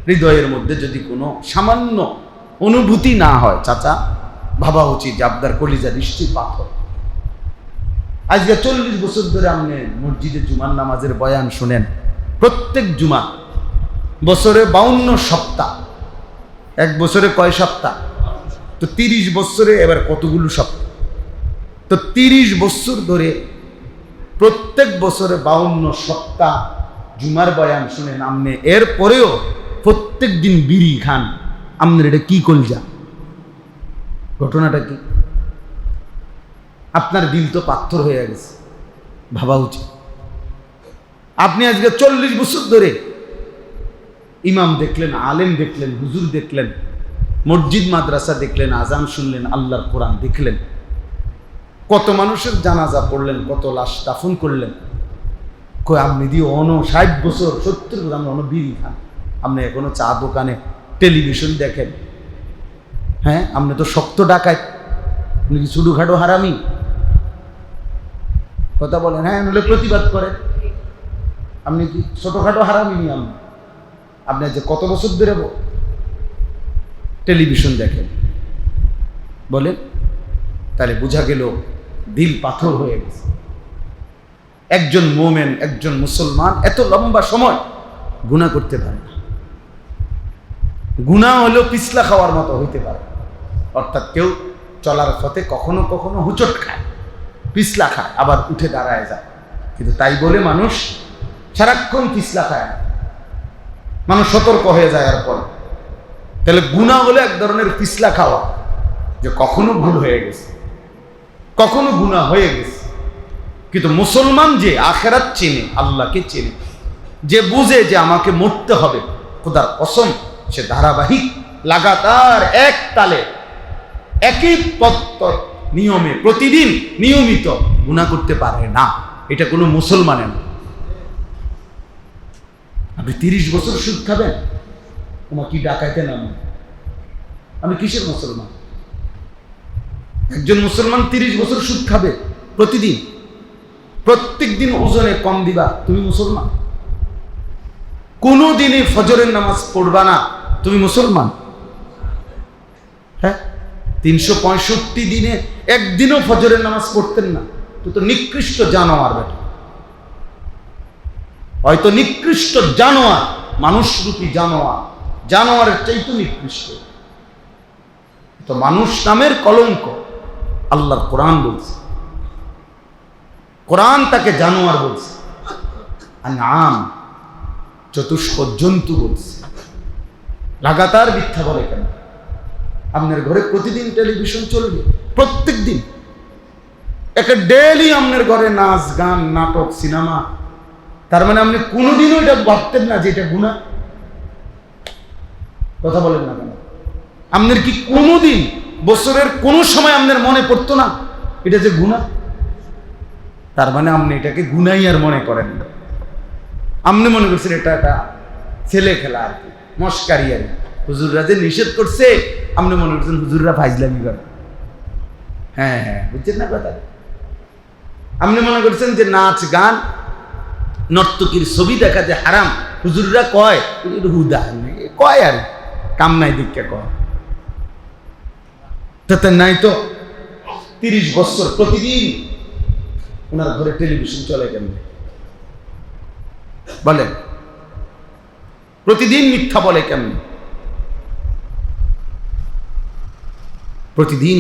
হৃদয়ের মধ্যে যদি কোনো সামান্য অনুভূতি না হয়, চাচা ভাবা উচিত যে আপনার কলিজা নিশ্চয়ই পাথর। আজকে 40 বছর ধরে আপনি মসজিদে জুমার নামাজের বয়ান শুনেন, প্রত্যেক জুমা, বছরে 52 সপ্তাহ, এক বছরে কয় সপ্তাহ? তো 30 বছরে এবার কতগুলো সপ্তাহ? তো 30 বছর ধরে প্রত্যেক বছরে 52 সপ্তাহ জুমার বয়ান শুনেন আপনি, এরপরেও প্রত্যেক দিন বিড়ি খান, আপনার এটা কি কলজা? ঘটনাটা কি? আপনার দিল তো পাথর হয়ে গেছে, ভাবা উচিত। আপনি আজকে 40 বছর ধরে ইমাম দেখলেন, আলেম দেখলেন, হুজুর দেখলেন, মসজিদ মাদ্রাসা দেখলেন, আজান শুনলেন, আল্লাহর কোরআন দেখলেন, কত মানুষের জানাজা পড়লেন, কত লাশ দাফন করলেন। কই আপনি দিয়ে 60 বছর 70 বছর আপনি বিড়ি খান, আপনি এখনো চা দোকানে টেলিভিশন দেখেন। হ্যাঁ, আপনি তো শক্ত ডাকাত, আপনি কি ছোটখাটো হারামি? কথা বলেন। হ্যাঁ, নাহলে প্রতিবাদ করেন। আপনি কি ছোটখাটো হারামি নি? আপনি যে কত বছর ধরে টেলিভিশন দেখেন বলেন? তাহলে বোঝা গেল দিল পাথর হয়ে গেছে। একজন মোমেন, একজন মুসলমান এত লম্বা সময় গুনাহ করতে পারে না। গুনাহ হলেও পিছলা খাওয়ার মতো হইতে পারে, অর্থাৎ কেউ চলার পথে কখনো কখনো হুচট খায়, পিছলা খায়, আবার উঠে দাঁড়ায় যায়, কিন্তু তাই বলে মানুষ সারাক্ষণ পিছলা খায় না, মানুষ সতর্ক হয়ে যায়। আর পরে তাহলে গুনাহ হলে এক ধরনের পিছলা খাওয়া, যে কখনো ভুল হয়ে গেছে, কখনো গুনাহ হয়ে গেছে। কিন্তু মুসলমান যে আখিরাত চেনে, আল্লাহকে চেনে, যে বুঝে যে আমাকে মরতে হবে, খোদার কসম সে ধারাবাহিক লাগাতার এক তালে একই পদ্ধতি নিয়মে প্রতিদিন নিয়মিত গুনাহ করতে পারে না। এটা কোনো মুসলমানের না। আপনি 30 বছর সুদ খাবেন, তোমার কি ডাকাইতে নাম? আমি কিসের মুসলমান? একজন মুসলমান 30 বছর সুদ খাবে প্রতিদিন, প্রত্যেক দিন ওজনে কম দিবা, তুমি মুসলমান? কোনো দিনই ফজরের নামাজ পড়বা না, তুমি মুসলমান? হ্যাঁ, 365 দিনে একদিনও ফজরের নামাজ পড়তেন না, তো নিকৃষ্ট জানোয়ার বেটা, হয়তো নিকৃষ্ট জানোয়ার, মানুষরূপী জানোয়ার, জানোয়ারের চাইতে নিকৃষ্ট। তো মানুষ নামের কলঙ্ক আল্লাহর কোরআন বলছে, কোরআন তাকে জানোয়ার বলছে, আনআম চতুষ্প জন্তু বলছে। লাগাতার মিথ্যা বলে কেন? আপনার ঘরে প্রতিদিন টেলিভিশন চলবে, প্রত্যেক দিন একটা ডেইলি আপনার ঘরে নাচ গান নাটক সিনেমা, তার মানে আপনি কোনোদিনও এটা ভাবতেন না যে এটা গুনাহ? কথা বলেন না কেন? আপনার কি কোনোদিন বছরের কোন সময় আপনার মনে পড়তো না এটা যে গুনাহ? তার মানে আপনি এটাকে গুনাহই আর মনে করেন না। আপনি মনে করছেন এটা একটা ছেলে খেলা আর কি, মস্কারি আর কি। হুজুররা যে নিষেধ করছে, আপনি মনে করছেন হুজুররা ফাইজলামি করে। হ্যাঁ হ্যাঁ, বুঝছেন না কথা? আপনি মনে করছেন যে নাচ গান নর্তকীর ছবি দেখা যে হারাম, হুজুররা কয় হুদা কয়, আর কাম নাই দীক্ষা কয় তাতে নাই। তো 30 বছর প্রতিদিন ওনার ঘরে টেলিভিশন চলে কেন বলেন? প্রতিদিন মিথ্যা বলে কেন? প্রতিদিন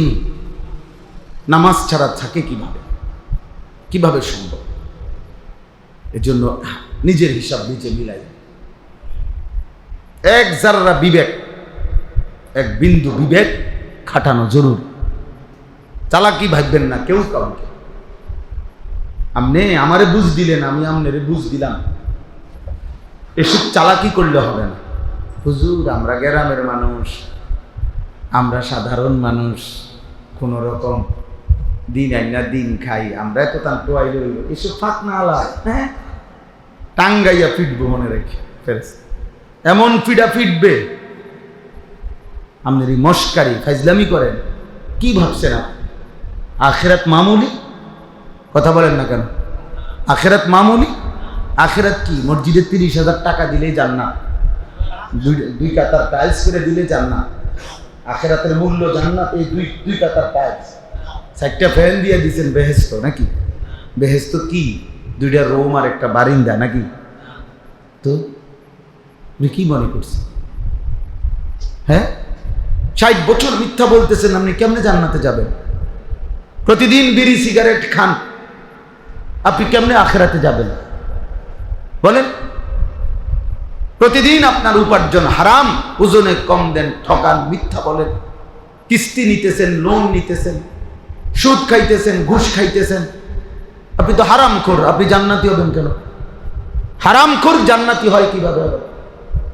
নামাজ ছাড়া থাকে কিভাবে? কিভাবে সম্ভব? এজন্য নিজের হিসাব নিজে মিলাই। এক জাররা বিবেক, এক বিন্দু বিবেক খাটানো জরুর। চালাকি ভাববেন না কেউ কাউকে। আপনি আমারে বুঝ দিলেন, আমি আপনারে বুঝ দিলাম, এসব চালাকি করলে হবে না। হুজুর আমরা গ্রামের মানুষ, আমরা সাধারণ মানুষ, কোন রকম দিন আইনা দিন খাই, আমরা এত তান্ত্র আইলে হইল, এসব ফাঁক না আলায়। হ্যাঁ, টাঙ্গাইয়া ফিটবো মনে রেখে ফেরেশতা, এমন ফিডা ফিটবে। আপনার এই মস্কারি ফাইজলামি করেন, কি ভাবছেন আপনি? আখিরাত মামুলি? কথা বলেন না কেন? আখিরাত মামুলি? আখিরাত কি? মসজিদে 30,000 টাকা দিলেই জান্নাত? দুই কাতার টাইলস করে দিলে জান্নাত। আখিরাতের মূল্য জান্নাত এই দুই কাতার টাইলস। 4টা ফ্যান দিয়ে দিয়েছেন বেহেশত নাকি? বেহেশত কি? 2টা রুম আর একটা বারিন্দা নাকি? তো আপনি কি মনে করছেন? হ্যাঁ, 60 বছর মিথ্যা বলতেছেন, আপনি কেমনে জান্নাতে যাবেন? প্রতিদিন বিড়ি সিগারেট খান, আপনি কেমনে আখিরাতে যাবেন বলেন? প্রতিদিন আপনার উপার্জন হারাম, ওজনে কম দেন, ঠকান, মিথ্যা বলেন, কিস্তি নিতেছেন, লোন নিতেছেন, সুদ খাইতেছেন, ঘুষ খাইতেছেন, আপনি তো হারামখোর, আপনি জান্নাতি হবেন কেন? হারামখোর জান্নাতি হয় কিভাবে?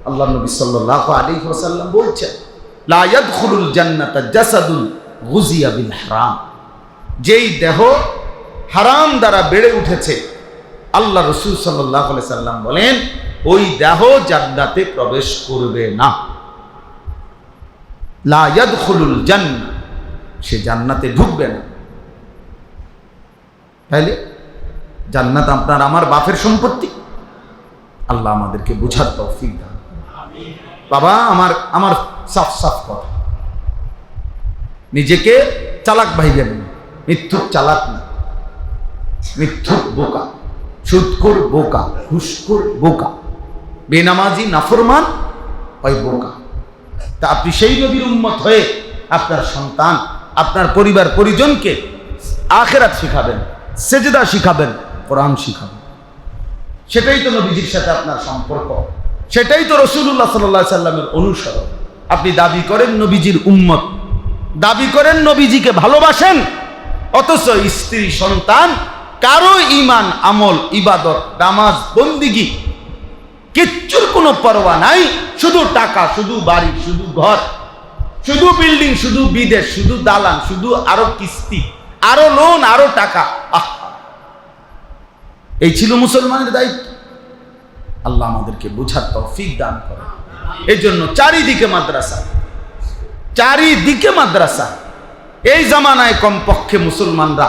আল্লাহ নবী সাল্লাল্লাহু আলাইহি ওয়াসাল্লাম বলছেন, লা ইয়াদখুলুল জান্নাতা জাসাদুন গুযিয়া বিল হারাম। যেই দেহ হারাম দ্বারা বেড়ে উঠেছে, আল্লাহ রাসূল সাল্লাল্লাহু আলাইহি সাল্লাম বলেন ওই দেহ জান্নাতে প্রবেশ করবে না। লা ইয়াদখুলুল জান্নাহ, সে জান্নাতে ঢুকবে না। তাহলে জান্নাত আপনার আমার বাপের সম্পত্তি। আল্লাহ আমাদেরকে বুঝার তৌফিক দান। বাবা আমার সাফ সাফ কথা, নিজেকে চালাক ভাইবেন না, মিথ্যুক চালাক না, মিথ্যুক বোকা, সুদখোর বোকা, ঘুষখোর বোকা, বেনামাজি নাফরমান ওই বোকা। তা আপনি সেই নবীর উম্মত হয়ে আপনার সন্তান, আপনার পরিবার পরিজনকে আখিরাত শিখাবেন, সেজদা শিখাবেন, কোরআন শিখাবেন। সেটাই তো নবীজির সাথে আপনার সম্পর্ক, সেটাই তো রাসূলুল্লাহ সাল্লাল্লাহু আলাইহি সাল্লামের অনুসরণ। আপনি দাবি করেন নবীজির উম্মত, দাবি করেন নবীজিকে ভালোবাসেন, অথচ স্ত্রী সন্তান কারো ঈমান আমল ইবাদত নামাজ বন্দিগি কিচ্ছুর কোনো পরোয়া নাই। শুধু টাকা, শুধু বাড়ি, শুধু ঘর, শুধু বিল্ডিং, শুধু বিদেশ, শুধু দালান, শুধু আরো কিস্তি, আরো লোন, আরো টাকা। এই ছিল মুসলমানের দায়িত্ব। আল্লাহ আমাদেরকে বুঝার তৌফিক দান করে। এই জন্য চারিদিকে মাদ্রাসা, চারিদিকে মাদ্রাসা। এই জামানায় কমপক্ষে মুসলমানরা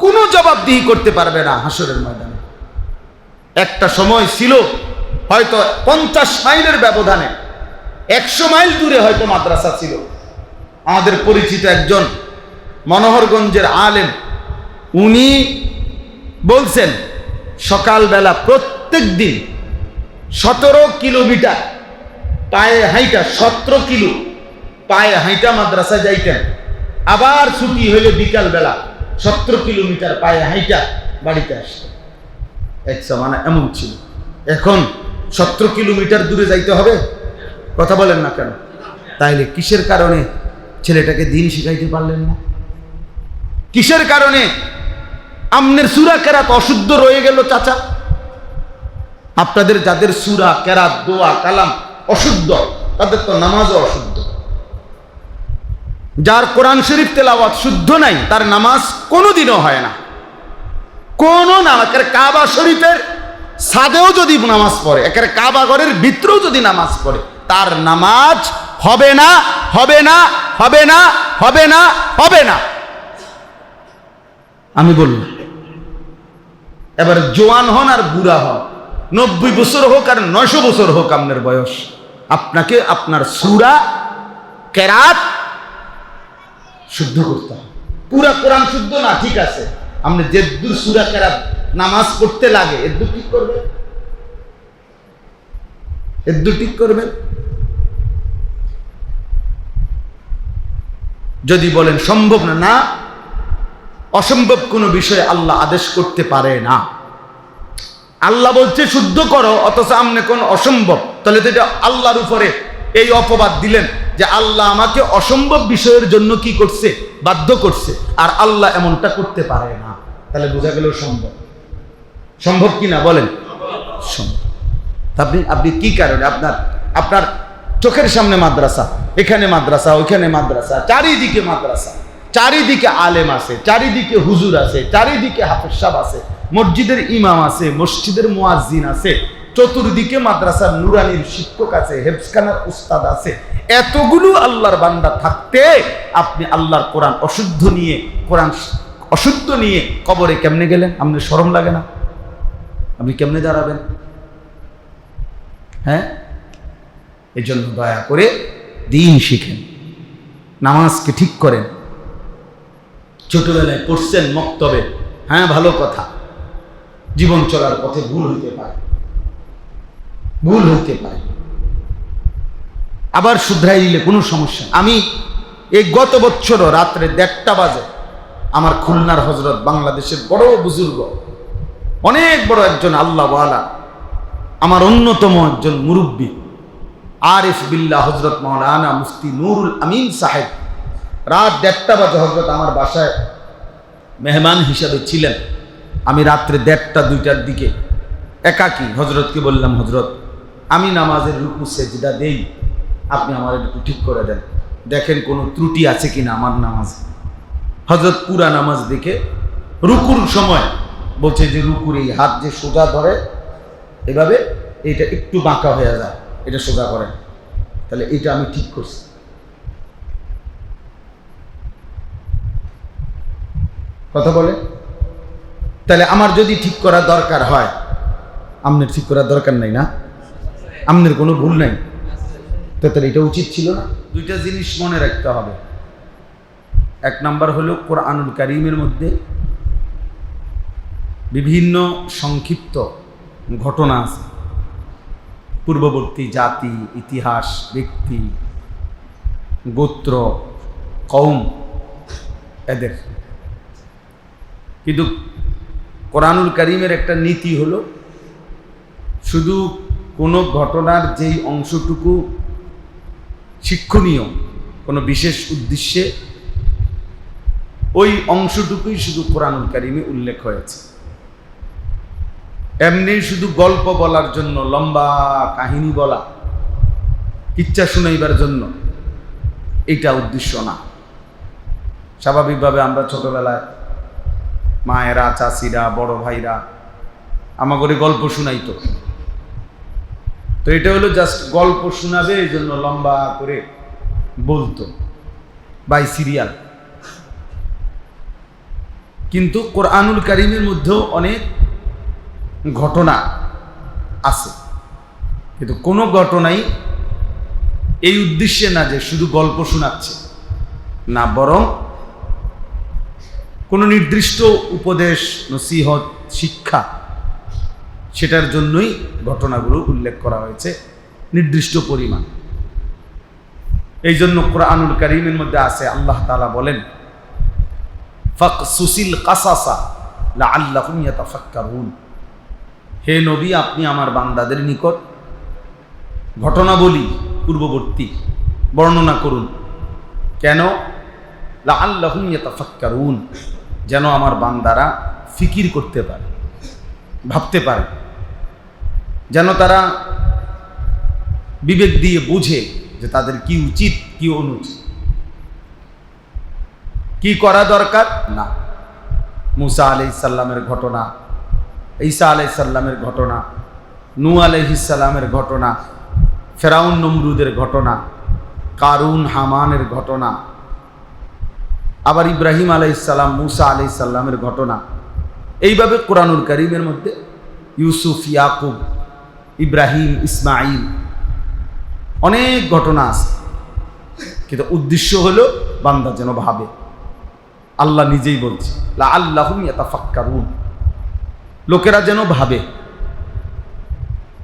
কোনো জবাবদিহি করতে পারবে না হাসরের ময়দানে। একটা সময় ছিল হয়তো 50 মাইলের ব্যবধানে, 100 মাইল দূরে হয়তো মাদ্রাসা ছিল। আমাদের পরিচিত একজন মনোহরগঞ্জের আলেম, উনি বলছেন সকালবেলা প্রত্যেক দিন 17 কিলোমিটার পায়ে হাইটা, 17 কিলো পায়ে হাইটা মাদ্রাসা যাইতেন। আবার ছুটি হইলে বিকাল বেলা 17 কিলোমিটার পায়ে হাইটা বাড়িতে আসতেন। এক জামানা এমন ছিল। এখন 17 কিলোমিটার দূরে যাইতে হবে? কথা বলেন না কেন? তাইলে কিসের কারণে ছেলেটাকে দিন শিখাইতে পারলেন না? কিসের কারণে আমনের সূরা কেরাত অশুদ্ধ রয়ে গেল? চাচা, আপনাদের যাদের সূরা কেরাত দোয়া কালাম অশুদ্ধ, তাদের তো নামাজও অশুদ্ধ। যার কোরআন শরীফ তেলাওয়াত শুদ্ধ নাই, তার নামাজ কোনোদিনও হয় না। কোন নামাজ, কাবা শরীফের ছাদেও যদি নামাজ পড়ে, একেবারে কাবা ঘরের ভিতরেও যদি নামাজ পড়ে, তার নামাজ হবে না, হবে না, হবে না, হবে না, হবে না। আমি বললাম, এবার জোয়ান হন আর বুড়া হন, 90 বছর হোক আর 900 বছর হোক আপনার বয়স, আপনাকে আপনার সূরা কেরাত শুদ্ধ করতে হবে। পুরা কোরআন শুদ্ধ না, ঠিক আছে, আপনি যে দূর সূরা কেরাত নামাজ পড়তে লাগে এর দূর ঠিক করবেন, এর দূর ঠিক করবেন। যদি বলেন সম্ভব না, না, অসম্ভব কোনো বিষয়ে আল্লাহ আদেশ করতে পারে না। আল্লাহ বলছে শুদ্ধ করো, অথচ আমনে কোন অসম্ভব, তাহলে তো এটা আল্লাহর উপরে এই অপবাদ দিলেন যে আল্লাহ আমাকে অসম্ভব বিষয়ের জন্য কি করছে, বাধ্য করছে, আর আল্লাহ এমনটা করতে পারে না। তাহলে বোঝা গেল সম্ভব। সম্ভব কি না বলেন? সম্ভব। আপনি কি কারণে আপনার চোখের সামনে মাদ্রাসা, এখানে মাদ্রাসা, ওইখানে মাদ্রাসা, চারিদিকে মাদ্রাসা, চারিদিকে আলেম আছে, চারিদিকে হুজুর আছে, চারিদিকে হাফেজ সাহেব আছে, মসজিদের ইমাম আছে, মসজিদের মুয়াজ্জিন আছে, চতুর্দিকে মাদ্রাসার নুরানির শিক্ষক আছে, হেফজখানার উস্তাদ আছে, এতগুলো আল্লাহর বান্দা থাকতে আপনি আল্লাহর কোরআন অশুদ্ধ নিয়ে, কোরআন অশুদ্ধ নিয়ে কবরে কেমনে গেলেন? আপনার শরম লাগে না? আপনি কেমনে দাঁড়াবেন? হ্যাঁ, এই জন্য দয়া করে দিন শিখেন, নামাজকে ঠিক করেন। ছোটবেলায় পড়ছেন মক্তবে, হ্যাঁ ভালো কথা, জীবন চলার পথে ভুল হইতে পারে, ভুল হইতে পারে, আবার শুধরাই দিলে কোনো সমস্যা। আমি এই গত বছরও রাত্রে 1:30 বাজে আমার খুলনার হজরত, বাংলাদেশের বড় বুজুর্গ, অনেক বড় একজন আল্লাহওয়ালা, আমার অন্যতম একজন মুরব্বী আরিফ বিল্লাহ হজরত মাওলানা মুফতি নুরুল আমিন সাহেব, রাত 1:30 বাজে হজরত আমার বাসায় মেহমান হিসাবে ছিলেন। আমি রাত্রে 1:30-2টার দিকে একাকী হজরতকে বললাম, হজরত আমি নামাজের রুকু সেজদা দেই, আপনি আমার একটু ঠিক করে দেন, দেখেন কোনো ত্রুটি আছে কিনা আমার নামাজ। হজরত পুরা নামাজ দেখে রুকুর সময় বলছে যে রুকুর এই হাত যে সোজা ধরে এভাবে, এটা একটু বাঁকা হয়ে যায়, এটা সোজা করেন, তাহলে এটা আমি ঠিক করছি। কথা বলে, তাহলে আমার যদি ঠিক করা দরকার হয়, আপনার ঠিক করার দরকার নাই না, আপনার কোনো ভুল নাই, তো তাহলে এটা উচিত ছিল না। দুইটা জিনিস মনে রাখতে হবে। এক নাম্বার হলো কোরআনুল কারীমের মধ্যে বিভিন্ন সংক্ষিপ্ত ঘটনা আছে, পূর্ববর্তী জাতি, ইতিহাস, ব্যক্তি, গোত্র, কওম, এদের। কিন্তু কোরআনুল কারীমের একটা নীতি হলো শুধু কোনো ঘটনার যেই অংশটুকু শিক্ষণীয়, কোনো বিশেষ উদ্দেশ্যে, ওই অংশটুকুই শুধু কোরআনুল কারীমে উল্লেখ হয়েছে। এমনি শুধু গল্প বলার জন্য, লম্বা কাহিনী বলা, কিচ্ছা শুনাইবার জন্য, এইটা উদ্দেশ্য না। স্বাভাবিকভাবে আমরা ছোটবেলায় মায়েরা, চাচিরা, বড় ভাইরা আমাকে গল্প শুনাইতো, তো এটা হলো জাস্ট গল্প শোনাবে, এই জন্য লম্বা করে বলতো, বাই সিরিয়াল। কিন্তু কোরআনুল কারীমের মধ্যেও অনেক ঘটনা আছে, কিন্তু কোনো ঘটনাই এই উদ্দেশ্যে না যে শুধু গল্প শোনাচ্ছে, না, বরং কোনো নির্দিষ্ট উপদেশ, নসিহত, শিক্ষা, সেটার জন্যই ঘটনাগুলো উল্লেখ করা হয়েছে নির্দিষ্ট পরিমাণ। এই জন্য কোরআনুল কারীমের মধ্যে আছে, আল্লাহ তাআলা বলেন, ফাকসুসিল কাসাসা লাআল্লাহুম ইয়াতাফাক্কারুন। হে নবী, আপনি আমার বান্দাদের নিকট ঘটনাবলী পূর্ববর্তী বর্ণনা করুন। কেন? লাআল্লাহুম ইয়াতাফাক্কারুন, যেন আমার বান্দারা ফিকির করতে পারে, ভাবতে পারে, যেন তারা বিবেক দিয়ে বুঝে যে তাদের কি উচিত, কি অনুচিত, কি করা দরকার না। মুসা আলাইহিস সালামের ঘটনা, ঈসা আলাইহিস সালামের ঘটনা, নূহ আলাইহিস সালামের ঘটনা, ফেরাউন নমরুদের ঘটনা, কারুন হামানের ঘটনা, আবার ইব্রাহিম আলাইহিস সালাম, মুসা আলাইহিস সালামের ঘটনা। এইভাবে কোরআনুল কারীমের মধ্যে ইউসুফ, ইয়াকুব, ইব্রাহিম, ইসমাইল, অনেক ঘটনা আছে। কিন্তু উদ্দেশ্য হলো বান্দা যেন ভাবে। আল্লাহ নিজেই বলছে, লাআল্লাহুম ইয়াতাফাক্কারুন, লোকেরা যেন ভাবে।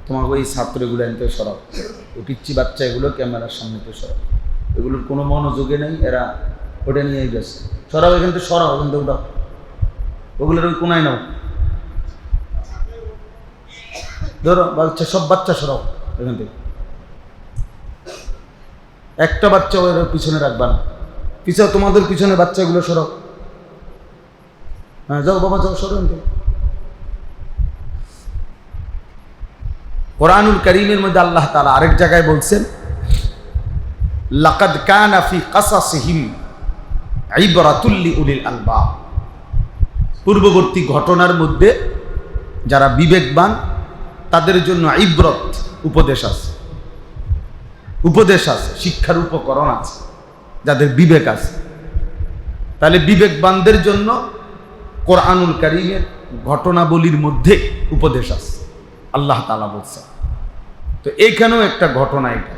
তোমাকে ওই ছাত্রগুলো এনতে সরাও, ওই পিচ্ছি বাচ্চা এগুলো ক্যামেরার সামনে তো সরাও, এগুলোর কোনো মনোযোগে নেই, এরা ওটা নিয়েই গেছে, সরাও এখান থেকে, সরাও এখান থেকে, ওটাও ওগুলোর ওই কোনায় নাও, ধরো বাচ্চা, সব বাচ্চা সরাও এখান থেকে। একটা বাচ্চা ওর পিছনে রাখবা না, পিছনে তোমাদের পিছনে বাচ্চাগুলো সরাও। হ্যাঁ যাও বাবা, যাও, সরো। কোরআনুল কারীমের মধ্যে আল্লাহ তাআলা আরেক জায়গায় বলছেন, লাকাদ কানা ফি কাসাসিহিম ইবরাতুল লিউলিল আলবাব। পূর্ববর্তী ঘটনার মধ্যে যারা বিবেকবান তাদের জন্য ইবরত, উপদেশ আছে, উপদেশ আছে, শিক্ষার উপকরণ আছে, যাদের বিবেক আছে। তাহলে বিবেকবানদের জন্য কোরআনুল কারীমের ঘটনাবলীর মধ্যে উপদেশ আছে, আল্লাহ তাআলা বলছে। তো এইখানেও একটা ঘটনা, এটা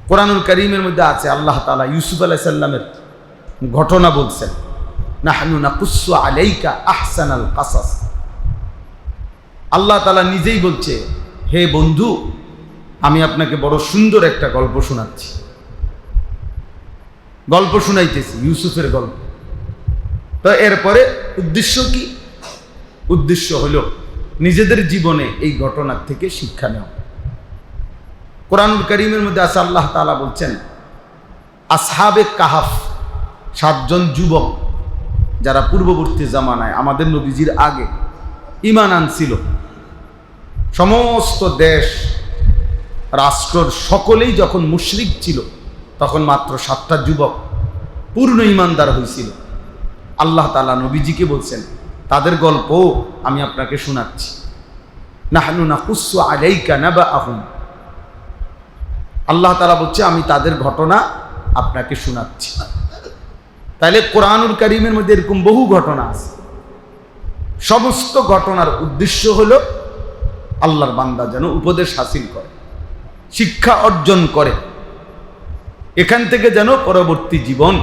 কোরআনুল কারীমের মধ্যে আছে আল্লাহ তাআলা ইউসুফ আলাইহিস সালামের ঘটনা বলছেন, নাহনু নাকুসসু আলাইকা আহসানাল কাসাস। আল্লাহ তাআলা নিজেই বলছে, হে বন্ধু, আমি আপনাকে বড় সুন্দর একটা গল্প শোনাচ্ছি, গল্প শুনাইতেছি, ইউসুফের গল্প। তো এরপরে উদ্দেশ্য কি? উদ্দেশ্য হলো নিজেদের জীবনে এই ঘটনার থেকে শিক্ষা নেওয়া। কোরআনুল কারীমের মধ্যে আছে আল্লাহ তাআলা বলছেন, আসহাবে কাহাফ, 7 জন যুবক যারা পূর্ববর্তী জামানায় আমাদের নবীজির আগে ঈমান আনছিল। সমস্ত দেশ রাষ্ট্রর সকলেই যখন মুশরিক ছিল, তখন মাত্র 7টা যুবক পূর্ণ ঈমানদার হয়েছিল। আল্লাহ তাআলা নবীজিকে বলছেন, তাদের গল্প আমি আপনাকে শোনাচ্ছি। নাহনু নাকুসসু আলাইকা নাবাআহুম, আল্লাহ তাআলা বলছে আমি তাদের ঘটনা আপনাকে শোনাচ্ছি। তাহলে কোরআনুল কারীমের মধ্যে এরকম বহু ঘটনা আছে। সমস্ত ঘটনার উদ্দেশ্য হলো আল্লাহর বান্দা যেন উপদেশ হাসিল করে, শিক্ষা অর্জন করে, এখান থেকে যেন পরবর্তী জীবন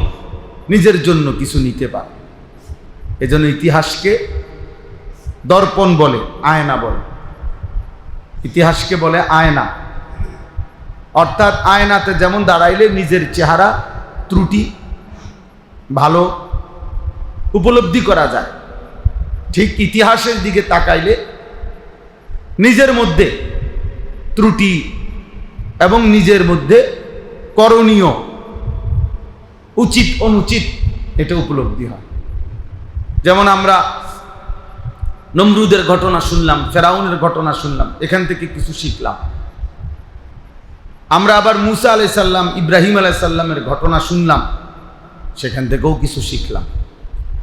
নিজের জন্য কিছু নিতে পারে। এজন্য ইতিহাসকে দর্পণ বলে, আয়না বলে। ইতিহাসকে বলে আয়না, অর্থাৎ আয়নাতে যেমন দাঁড়াইলে নিজের চেহারা ত্রুটি ভালো উপলব্ধি করা যায়, ঠিক ইতিহাসের দিকে তাকাইলে নিজের মধ্যে ত্রুটি এবং নিজের মধ্যে করণীয়, উচিত অনুচিত, এটা উপলব্ধি হয়। যেমন আমরা নমরুদের ঘটনা শুনলাম, ফেরাউনের ঘটনা শুনলাম, এখান থেকে কিছু শিখলাম। আমরা আবার মুসা আলাইহিস সালাম, ইব্রাহিম আলাইহিস সালামের ঘটনা শুনলাম, সেখান থেকেও কিছু শিখলাম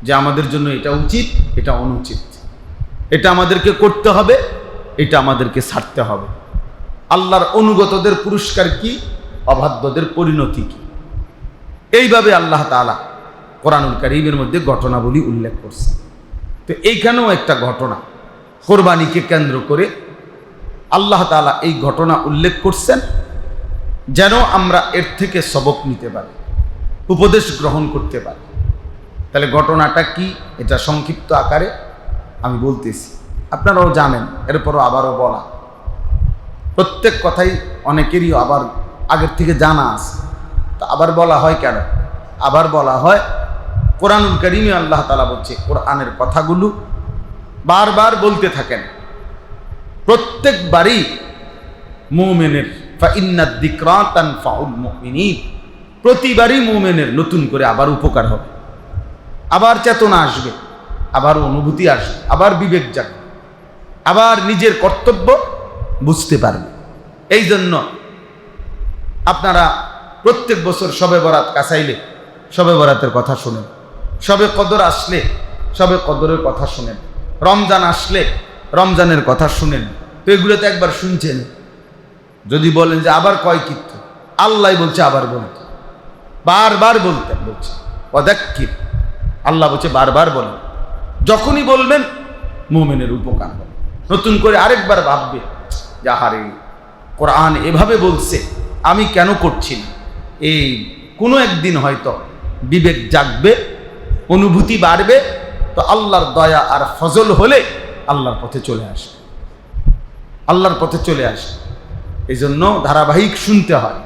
যে আমাদের জন্য এটা উচিত, এটা অনুচিত, এটা আমাদেরকে করতে হবে, এটা আমাদেরকে ছাড়তে হবে। আল্লাহর অনুগতদের পুরস্কার কি, অবাধ্যদের পরিণতি কি। এইভাবে আল্লাহ তাআলা কোরআনুল কারীমের মধ্যে ঘটনাবলী উল্লেখ করছে। তো এইখানেও একটা ঘটনা, কোরবানিকে কেন্দ্র করে আল্লাহ তাআলা এই ঘটনা উল্লেখ করছেন যেন আমরা এর থেকে সবক নিতে পারি, উপদেশ গ্রহণ করতে পারি। তাহলে ঘটনাটা কি, এটা সংক্ষিপ্ত আকারে আমি বলতেছি, আপনারাও জানেন, এরপরও আবারও বলা। প্রত্যেক কথাই অনেকেরই আবার আগের থেকে জানা আছে, তো আবার বলা হয় কেন? আবার বলা হয়, কোরআনুল কারীমে আল্লাহ তাআলা বলছে, কোরআনের কথাগুলো বারবার বলতে থাকেন, প্রত্যেকবারই মুমিনের ফাইন্নাদ যিকরা তানফাউল মুমিনিন, প্রতিবারই মুমিনের নতুন করে আবার উপকার হবে, আবার চেতনা আসবে, আবার অনুভূতি আসবে, আবার বিবেক জাগবে, আবার নিজের কর্তব্য বুঝতে পারবে। এই জন্য আপনারা প্রত্যেক বছর শবে বরাত কাছাইলে শবে বরাতের কথা শুনেন, শবে কদর আসলে শবে কদরের কথা শুনেন, রমজান আসলে রমজানের কথা শুনেন। তো এগুলো তো একবার শুনছেন, যদি বলেন যে আবার কয় কীর্ত, আল্লাহ বলছে আবার বলতে, বারবার বলতে বলছে, ওয়াদাক্কির, আল্লাহ বলছে বারবার বলেন। যখনই বলবেন মুমিনের উপকার হবে, নতুন করে আরেকবার ভাববে যে আহারে কোরআন এভাবে বলছে, আমি কেন করছি না। এই কোনো একদিন হয়তো বিবেক জাগবে, অনুভূতি বাড়বে, তো আল্লাহর দয়া আর ফজল হলে আল্লাহর পথে চলে আসে, আল্লাহর পথে চলে আসে। এই জন্য ধারাবাহিক শুনতে হয়,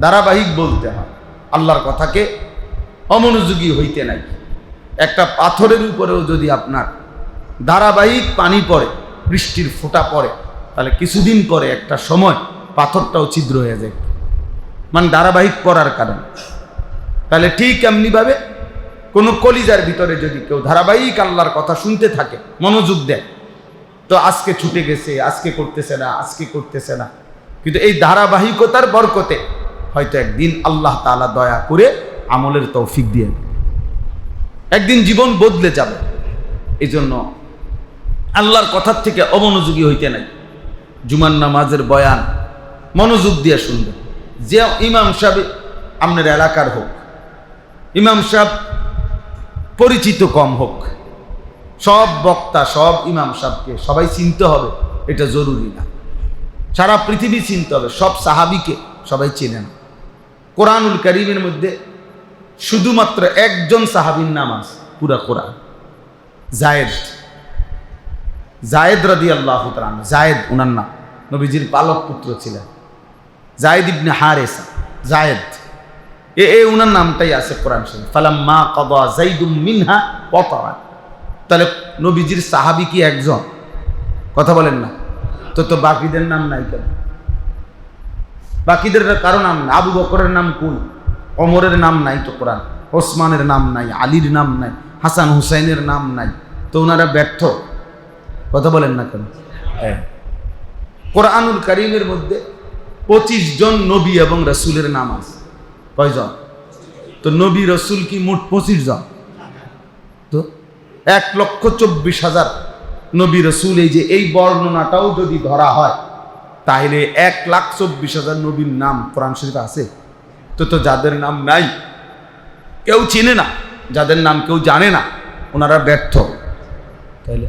ধারাবাহিক বলতে হয়, আল্লাহর কথাকে অমনোযোগী হইতে নাই। একটা পাথরের উপরেও যদি আপনার ধারাবাহিক পানি পড়ে, বৃষ্টির ফোঁটা পড়ে, তাহলে কিছুদিন পরে একটা সময় পাথরটাও ছিদ্র হয়ে যায়, মানে ধারাবাহিক পড়ার কারণে। তাহলে ঠিক এমনিভাবে কোনো কলিজার ভিতরে যদি কেউ ধারাবাহিক আল্লাহর কথা শুনতে থাকে, মনোযোগ দেয়, তো আজকে ছুটে গেছে, আজকে করতেছে না, আজকে করতেছে না, কিন্তু এই ধারাবাহিকতার বরকতে হয়তো একদিন আল্লাহ তাআলা দয়া করে আমলের তৌফিক দিয়ে একদিন জীবন বদলে যাবে। এই জন্য আল্লাহর কথার থেকে অমনোযোগী হইতে নাই। জুমার নামাজের বয়ান মনোযোগ দিয়ে শুনবেন। যে ইমাম সাহেব আপনার এলাকার হোক, ইমাম সাহেব পরিচিত কম হোক, সব বক্তা সব ইমাম সাহেবকে সবাই চিনতে হবে এটা জরুরি না। সারা পৃথিবী চিনতে হবে, সব সাহাবীকে সবাই চেনে না। কোরআনুল কারীমের মধ্যে শুধুমাত্র একজন সাহাবীর নাম আছে পুরা কোরআন, জায়েদ রাদিয়াল্লাহু তাআলা। জায়েদ ওনার নাম, নবীজির পালক পুত্র ছিলেন জায়েদ ইবনে হারেসা। জায়েদ ওনার নামটাই আছে কোরআন শরীফ। ফালাম্মা কাদা যাইদুম মিনহা ওয়াতারা। তাহলে নবীজির সাহাবী কি একজন? কথা বলেন না তো বাকিদের নাম নাই কেন? বাকিদের কারো নাম নাই। আবু বকরের নাম কোন? ওমরের নাম নাই তো কোরআন, ওসমানের নাম নাই, আলীর নাম নাই, হাসান হুসাইনের নাম নাই, তো ওনারা ব্যর্থ। কথা বলেন না কেন? কোরআনুল কারীমের মধ্যে 25 জন নবী এবং রাসূলের নাম আছে। কয়জন? তো নবী রাসূল কি মোট 25 জন? তো 1,24,000 নবী রাসূল। এই বর্ণনাটাও যদি ধরা হয় তাহলে 1,24,000 নবীর নাম কোরআন শরীফে আছে। তো যাদের নাম নাই, কেউ চিনে না, যাদের নাম কেউ জানে না, ওনারা ব্যর্থ। তাইলে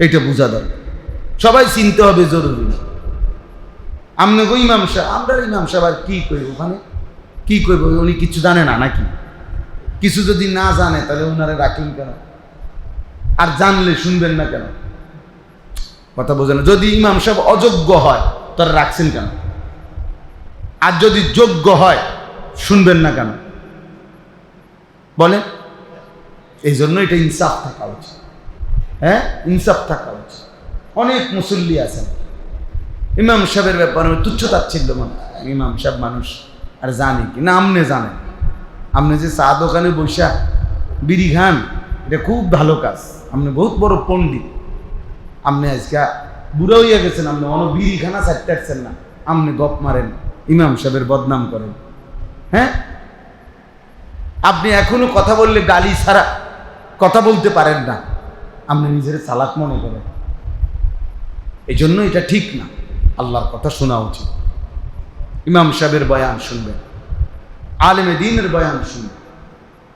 এটা বোঝা দরকার, সবাই চিনতে হবে জরুরি। আমনে গো ইমাম সাহেব, আমরা ইমাম সাহেব আর কি করব? ওখানে কি করবো? উনি কিছু জানে না নাকি? কিছু যদি না জানে তাহলে ওনারা রাখলেন কেন? আর জানলে শুনবেন না কেন? কথা বোঝে না। যদি ইমাম সাহেব অযোগ্য হয় তারা রাখছেন কেন? আর যদি যোগ্য হয় শুনবেন না কেন? বলে এই জন্য এটা ইনসাফ থাকা উচিত। ইনসাফ থাকা উচিত। অনেক মুসল্লি আছেন ইমাম সাহেবের ব্যাপারে তুচ্ছতাচ্ছিল্য মানুষ। ইমাম সাহেব মানুষ আর জানি কি না? আমনে জানেন, আপনি যে চা দোকানে বসা বিড়ি খান, এটা খুব ভালো কাজ। আপনি বহুত বড় পণ্ডিত, আপনি আজকে বুড়া হইয়া গেছেন, আপনি বিড়ি খানা ছাড়তে পারছেন না, আপনি গপ মারেন, ইমাম সাহেবের বদনাম করেন। আপনি এখনো কথা বললে গালি ছাড়া কথা বলতে পারেন না, আপনি নিজের চালাক মনে করেন। এই জন্য এটা ঠিক না। আল্লাহর কথা শোনা উচিত। ইমাম সাহেবের বয়ান শুনবেন, আলেমে দ্বীনের বয়ান শুনবেন।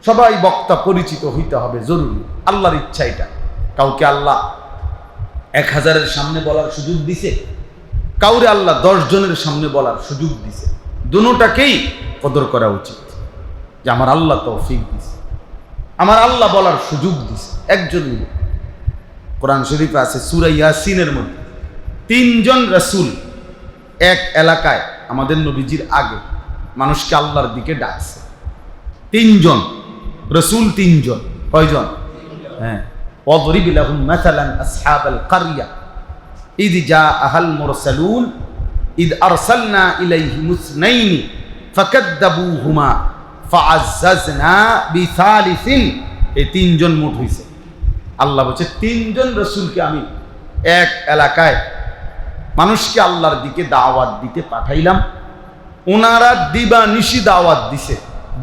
সবাই বক্তা পরিচিত হইতে হবে, জরুরি। আল্লাহর ইচ্ছা এটা। কাউকে আল্লাহ 1000-এর সামনে বলার সুযোগ দিছে, কাউরে আল্লাহ 10 জনের সামনে বলার সুযোগ দিছে। দুটোটাকেই কদর করা উচিত যে আমার আল্লাহ তৌফিক দিছে, আমার আল্লাহ বলার সুযোগ দিছে। একজনই কোরআন শরীফে আছে সূরা ইয়াসিনের মধ্যে 3 জন রাসূল এক এলাকায় আমাদের নবীজির আগে মানুষকে আল্লাহর দিকে ডাকছে। 3 জন রাসূল, 3 জন। কয়জন? ওয়াদরিব লাহুম মাসালান আসহাবাল কারইয়া ইয জাআহাল মুরসালুন ইয আরসালনা ইলাইহিম ইসনাইনি ফাকাদ্দাবুহুমা ফাআজ্জাজনা বিসালিসিন। এই 3 জন মোট হইছে। আল্লাহ বলছে 3 জন রাসূলকে আমি এক এলাকায় মানুষকে আল্লাহর দিকে দাওয়াত দিতে পাঠাইলাম। ওনারা দিবানিশি দাওয়াত দিছে,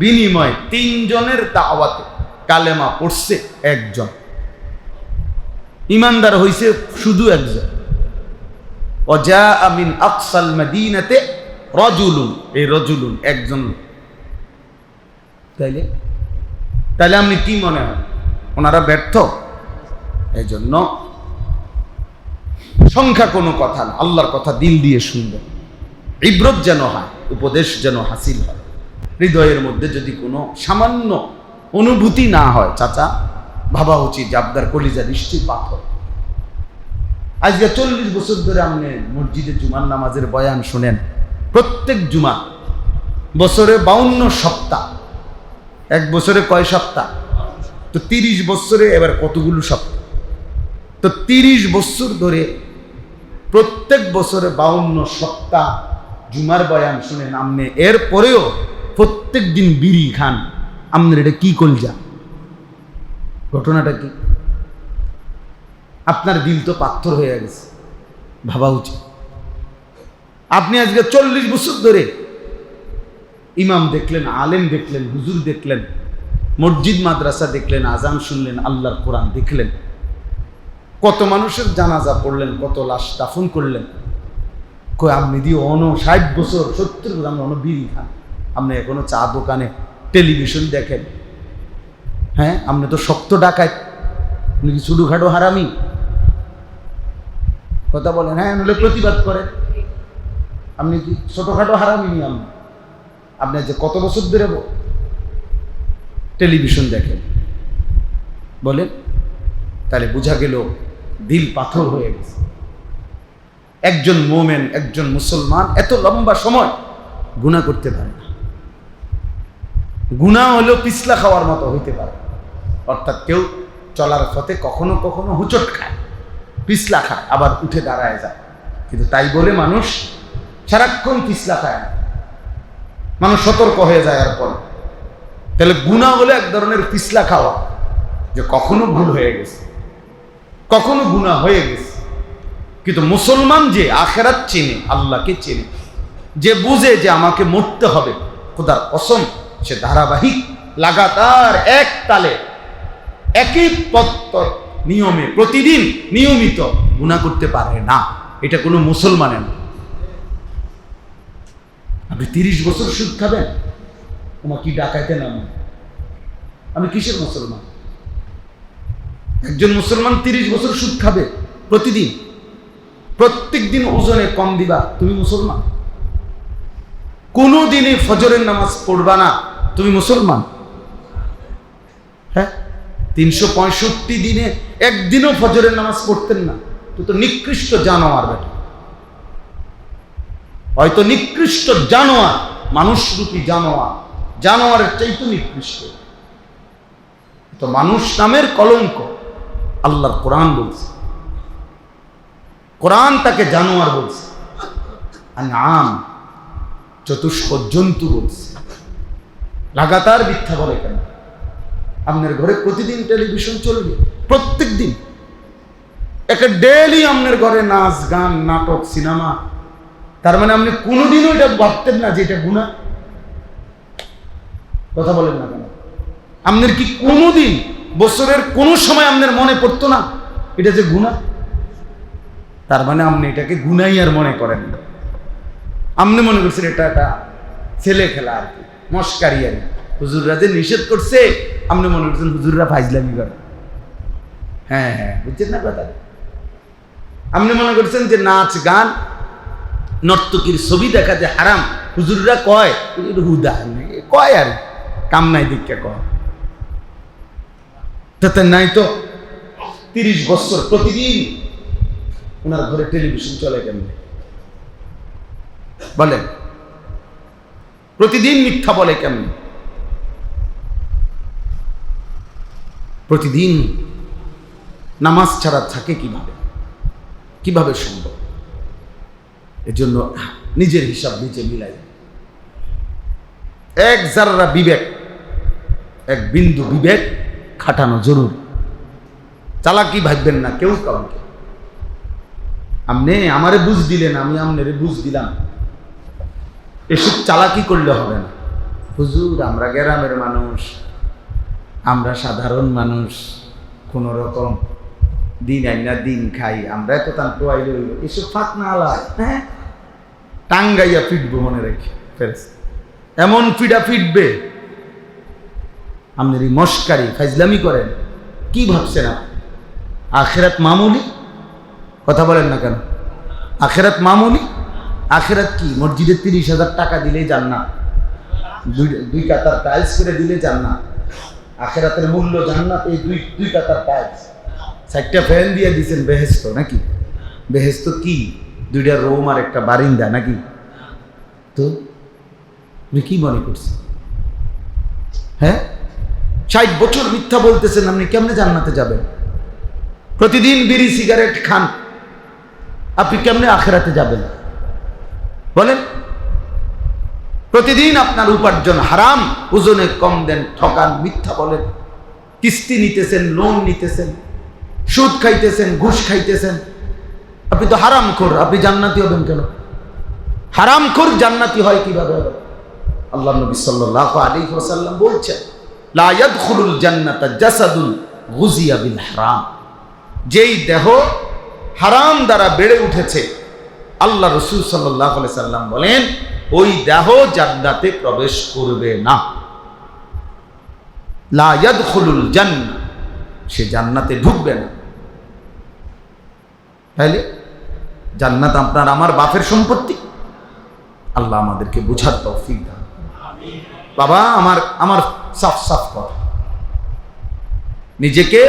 বিনিময়ে 3 জনের দাওয়াতে কালেমা পড়ছে 1 জন, ইমানদার হইছে শুধু 1 জন। ওয়াজাআ মিন আকসাল মাদিনাতে রাজুলুন, এই রাজুলুন 1 জন। তাইলে আপনি কি মনে হয় ওনারা ব্যর্থ? এই জন্য সংখ্যা কোনো কথা না, আল্লাহর কথা দিল দিয়ে শুনবেন। ইবরত যেন হয়, উপদেশ যেন হাসিল হয়। হৃদয়ের মধ্যে যদি কোনো সামান্য অনুভূতি না হয়, চাচা ভাবা উচিত যে আপনার কলিজা নিশ্চয়ই পাথর। আজকে 40 বছর ধরে আপনি মসজিদে জুমার নামাজের বয়ান শুনেন, প্রত্যেক জুমা, বছরে 52 সপ্তাহ। 1 বছরে কয় সপ্তাহ? তো 30 বছরে এবার কতগুলো সপ্তাহ? তো 30 বছর ধরে প্রত্যেক বছরে 52 সপ্তাহ জুমার বয়ান শুনেন আপনি, এরপরেও প্রত্যেক দিন বিড়ি খান। আপনার এটা কি কলজা? ঘটনাটা কি? আপনার দিল তো পাথর হয়ে গেছে, ভাবা উচিত। আপনি আজকে 40 বছর ধরে ইমাম দেখলেন, আলেম দেখলেন, হুজুর দেখলেন, মসজিদ মাদ্রাসা দেখলেন, আজান শুনলেন, আল্লাহর কোরআন দেখলেন, কত মানুষের জানাজা পড়লেন, কত লাশ দাফন করলেন। কই আপনি দিয়ে 60 বছর 70 বছর আপনি বিড়ি খান, আপনি এখনো চা দোকানে টেলিভিশন দেখেন। আপনি তো শক্ত ডাকাত, আপনি কি ছোটখাটো হারামি? কথা বলেন। নইলে প্রতিবাদ করেন। আপনি কি ছোটখাটো হারামি নি? আপনি আপনি যে কত বছর ধরে টেলিভিশন দেখেন বলেন, তাহলে বোঝা গেল দিল পাথর হয়ে গেছে। একজন মোমেন, একজন মুসলমান এত লম্বা সময় গুনাহ করতে পারে না। গুনাহ হলেও পিছলা খাওয়ার মতো হইতে পারে, অর্থাৎ কেউ চলার পথে কখনো কখনো হুচট খায়, পিছলা খায়, আবার উঠে দাঁড়ায় যায়। কিন্তু তাই বলে মানুষ সারাক্ষণ পিছলা খায় না, মানুষ সতর্ক হয়ে যায়। আর পরে তাহলে গুনাহ হলে এক ধরনের পিছলা খাওয়া, যে কখনো ভুল হয়ে গেছে, কখনো গুনাহ হয়ে গেছে। কিন্তু মুসলমান যে আখিরাত চেনে, আল্লাহকে চেনে, যে বুঝে যে আমাকে মরতে হবে, খোদার কসম সে ধারাবাহিক লাগাতার এক তালে একই পত্তর নিয়মে প্রতিদিন নিয়মিত গুনাহ করতে পারে না। এটা কোনো মুসলমানের না। আপনি 30 বছর সুদ খাবেন, তোমার কি ডাকাইতে নাম? আমি কিসের মুসলমান? একজন মুসলমান 30 বছর সুদ খাবে প্রতিদিন, প্রত্যেক দিন ওজনে কম দিবা, তুমি মুসলমান? কোনো দিনে ফজরের নামাজ পড়বা না, তুমি মুসলমান? হ্যাঁ, 365 দিনে একদিনও ফজরের নামাজ পড়তেন না, তো নিকৃষ্ট জানোয়ার বেটা, হয়তো নিকৃষ্ট জানোয়ার, মানুষরূপী জানোয়ার, জানোয়ারের চাইতে নিকৃষ্ট। তো মানুষ নামের কলঙ্ক আল্লাহর কোরআন বলছে, কোরআন তাকে জানোয়ার বলছে, আনআম চতুষ্প জন্তু বলছে। লাগাতার মিথ্যা বলে কেন? আপনার ঘরে প্রতিদিন টেলিভিশন চলবে, প্রত্যেক দিন একটা ডেইলি আপনার ঘরে নাচ গান নাটক সিনেমা, তার মানে আপনি কোনোদিনও এটা ভাবতেন না যে এটা গুনাহ? কথা বলেন না কেন? আপনার কি কোনোদিন বছরের কোন সময় আপনার মনে পড়তো না এটা যে গুনাহ? তার মানে আপনি এটাকে গুনাহই আর মনে করেন না। আপনি মনে করছেন এটা একটা ছেলে খেলা আর কি, মস্কারি আর কি। হুজুররা যে নিষেধ করছে, আপনি মনে করছেন হুজুররা ফাইজলামি করে। হ্যাঁ হ্যাঁ, বুঝছেন না কথা? আপনি মনে করছেন যে নাচ গান নর্তকীর ছবি দেখা যে হারাম, হুজুররা কয় হুদা কয় আর কাম নাই দীক্ষা কয়, তাতে নাই তো 30 বছর প্রতিদিন ওনার ঘরে টেলিভিশন চলে কেমন বলেন? প্রতিদিন মিথ্যা বলে কেমন? প্রতিদিন নামাজ ছাড়া থাকে কিভাবে? কিভাবে সম্ভব? এজন্য নিজের হিসাব নিজে মিলাই। এক জাররা বিবেক, এক বিন্দু বিবেক খাটানো জরুর। চালাকি ভাববেন না কেউ কাউকে। আপনি আমারে বুঝ দিলেন, আমি আপনারে বুঝ দিলাম, এসব চালাকি করলে হবে না। হুজুর আমরা গ্রামের মানুষ, আমরা সাধারণ মানুষ, কোন রকম দিন আইনা দিন খাই, আমরা এত তান্ত্র আইলে হইল, এসব ফাঁক না আলায়। হ্যাঁ, টাঙ্গাইয়া ফিটবো মনে রেখে ফেরেশতা, এমন ফিডা ফিটবে। আপনার এই মস্কারি ফাইজলামি করেন, কি ভাবছেন আপনি? আখিরাত মামুলি? কথা বলেন না কেন? আখিরাত মামুলি? আখিরাত কি? মসজিদে 30,000 টাকা দিলেই জান্নাত, দুই কাতার টাইলস করে দিলে জান্নাত। আখিরাতের মূল্য জান্নাত, এই দুই কাতার টাইলস, 4টা ফ্যান দিয়ে দিচ্ছেন বেহেশত নাকি? বেহেশত কি? 2টা রুম আর একটা বারিন্দা নাকি? তো আপনি কি মনে করছেন? হ্যাঁ, 60 বছর মিথ্যা বলতেছেন, আপনি কেমনে জান্নাতে যাবেন? প্রতিদিন বিড়ি সিগারেট খান, আপনি কেমনে আখিরাতে যাবেন বলেন? প্রতিদিন আপনার উপার্জন হারাম, ওজনে কম দেন, ঠকান, মিথ্যা বলেন, কিস্তি নিতেছেন, লোন নিতেছেন, সুদ খাইতেছেন, ঘুষ খাইতেছেন, আপনি তো হারামখোর। আপনি জান্নাতি হবেন কেন? হারামখোর জান্নাতি হয় কিভাবে? আল্লাহ নবী সাল্লাল্লাহু আলাইহি ওয়াসাল্লাম বলছেন, লা ইয়াদখুলুল জান্নাতা জাসাদুন গুযিয়া বিল হারাম। যেই দেহ হারাম দ্বারা বেড়ে উঠেছে, আল্লাহ রাসূল সাল্লাল্লাহু আলাইহি সাল্লাম বলেন ওই দেহ জান্নাতে প্রবেশ করবে না। লা ইয়াদখুলুল জান্নাহ, সে জান্নাতে ঢুকবে না। তাহলে জান্নাত আপনার আমার বাপের সম্পত্তি। আল্লাহ আমাদেরকে বুঝার তৌফিক দান। বাবা আমার আমার সাফ সাফ কর, নিজেকে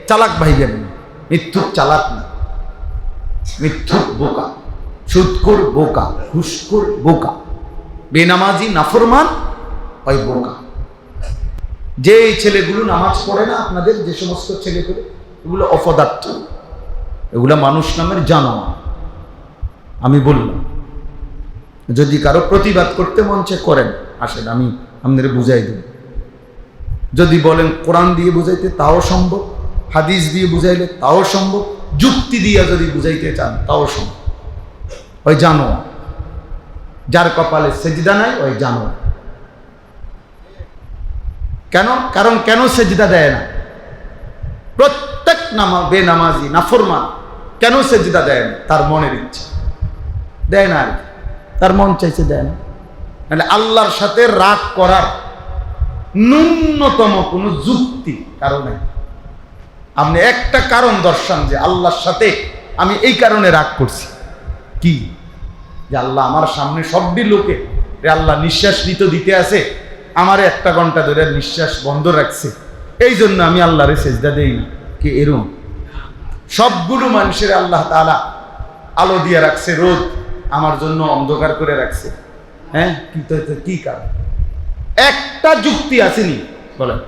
চালাক ভাইবেন না, মিথ্যুক চালাক না, মিথ্যুক বোকা, সুদখোর বোকা, ঘুষখোর বোকা, বেনামাজি নাফরমান ওই বোকা। যে ছেলেগুলো নামাজ পড়ে না, আপনাদের যে সমস্ত ছেলেগুলো, এগুলো অপদার্থ, এগুলো মানুষ নামের জানোয়ার। আমি বললাম, যদি কারো প্রতিবাদ করতে মন চায় করেন, আসেন আমি আপনাদের বুঝাই দেব। যদি বলেন কোরআন দিয়ে বুঝাইতে তাও সম্ভব, হাদিস দিয়ে বুঝাইলে তাও সম্ভব, যুক্তি দিয়ে যদি বুঝাইতে চান তাও সম্ভব। ওই জানোয়ার, যার কপালে সেজদা নাই ওই জানোয়ার। কেন? কারণ কেন সেজদা দেয় না? প্রত্যেক বেনামাজি নাফরমান কেন সেজদা দেয় না? তার মনের ইচ্ছা দেয় না, আর তার মন চাইছে দেয় না। মানে আল্লাহর সাথে রাগ করার ন্যূনতম কোন যুক্তি কারণ নাই। আপনি একটা কারণ দর্শান যে আল্লাহর সাথে আমি এই কারণে রাগ করছি, কি? যে আল্লাহ আমার সামনে সবটি লোকে আল্লাহ নিঃশ্বাস নিতে দিতে আছে, আমারে 1 ঘন্টা ধরে নিঃশ্বাস বন্ধ রাখছে, এই জন্য আমি আল্লাহরে সেজদা দেই না। কি এরকম? সবগুলো মানুষের আল্লাহ তাআলা আলো দিয়ে রাখছে, রোদ আমার জন্য অন্ধকার করে রাখছে। হ্যাঁ, কিন্তু কি কারণ? একটা যুক্তি আসেনি বলেন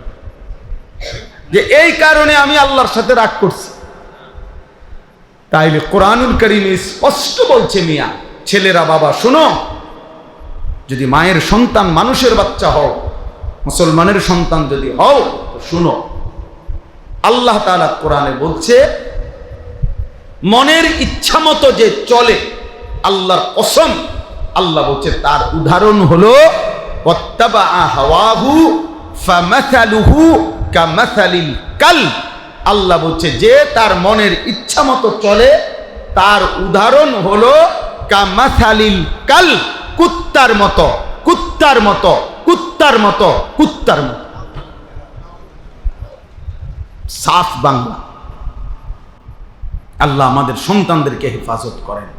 যে এই কারণে আমি আল্লাহর সাথে রাগ করছি। তাইলে কোরআনুল কারীমে স্পষ্ট বলছে, মিয়া ছেলেরা বাবা শোনো, যদি মায়ের সন্তান মানুষের বাচ্চা হও, মুসলমানের সন্তান যদি হও, তো শুনো, আল্লাহ তাআলা কোরআনে বলছে মনের ইচ্ছা মতো যে চলে, আল্লাহর কসম, আল্লাহ বলছে তার উদাহরণ হলো ওয়াত্তাবা হাওয়াহু ফামাসালুহু কামাসালিল কালব। আল্লাহ বলছে যে তার মনের ইচ্ছা মতো চলে, তার উদাহরণ হলো কামাসালিল কালব, কুত্তার মতো, কুত্তার মতো, কুত্তার মতো, কুত্তার মতো। সাফ বাংলা। আল্লাহ আমাদের সন্তানদেরকে হেফাজত করেন।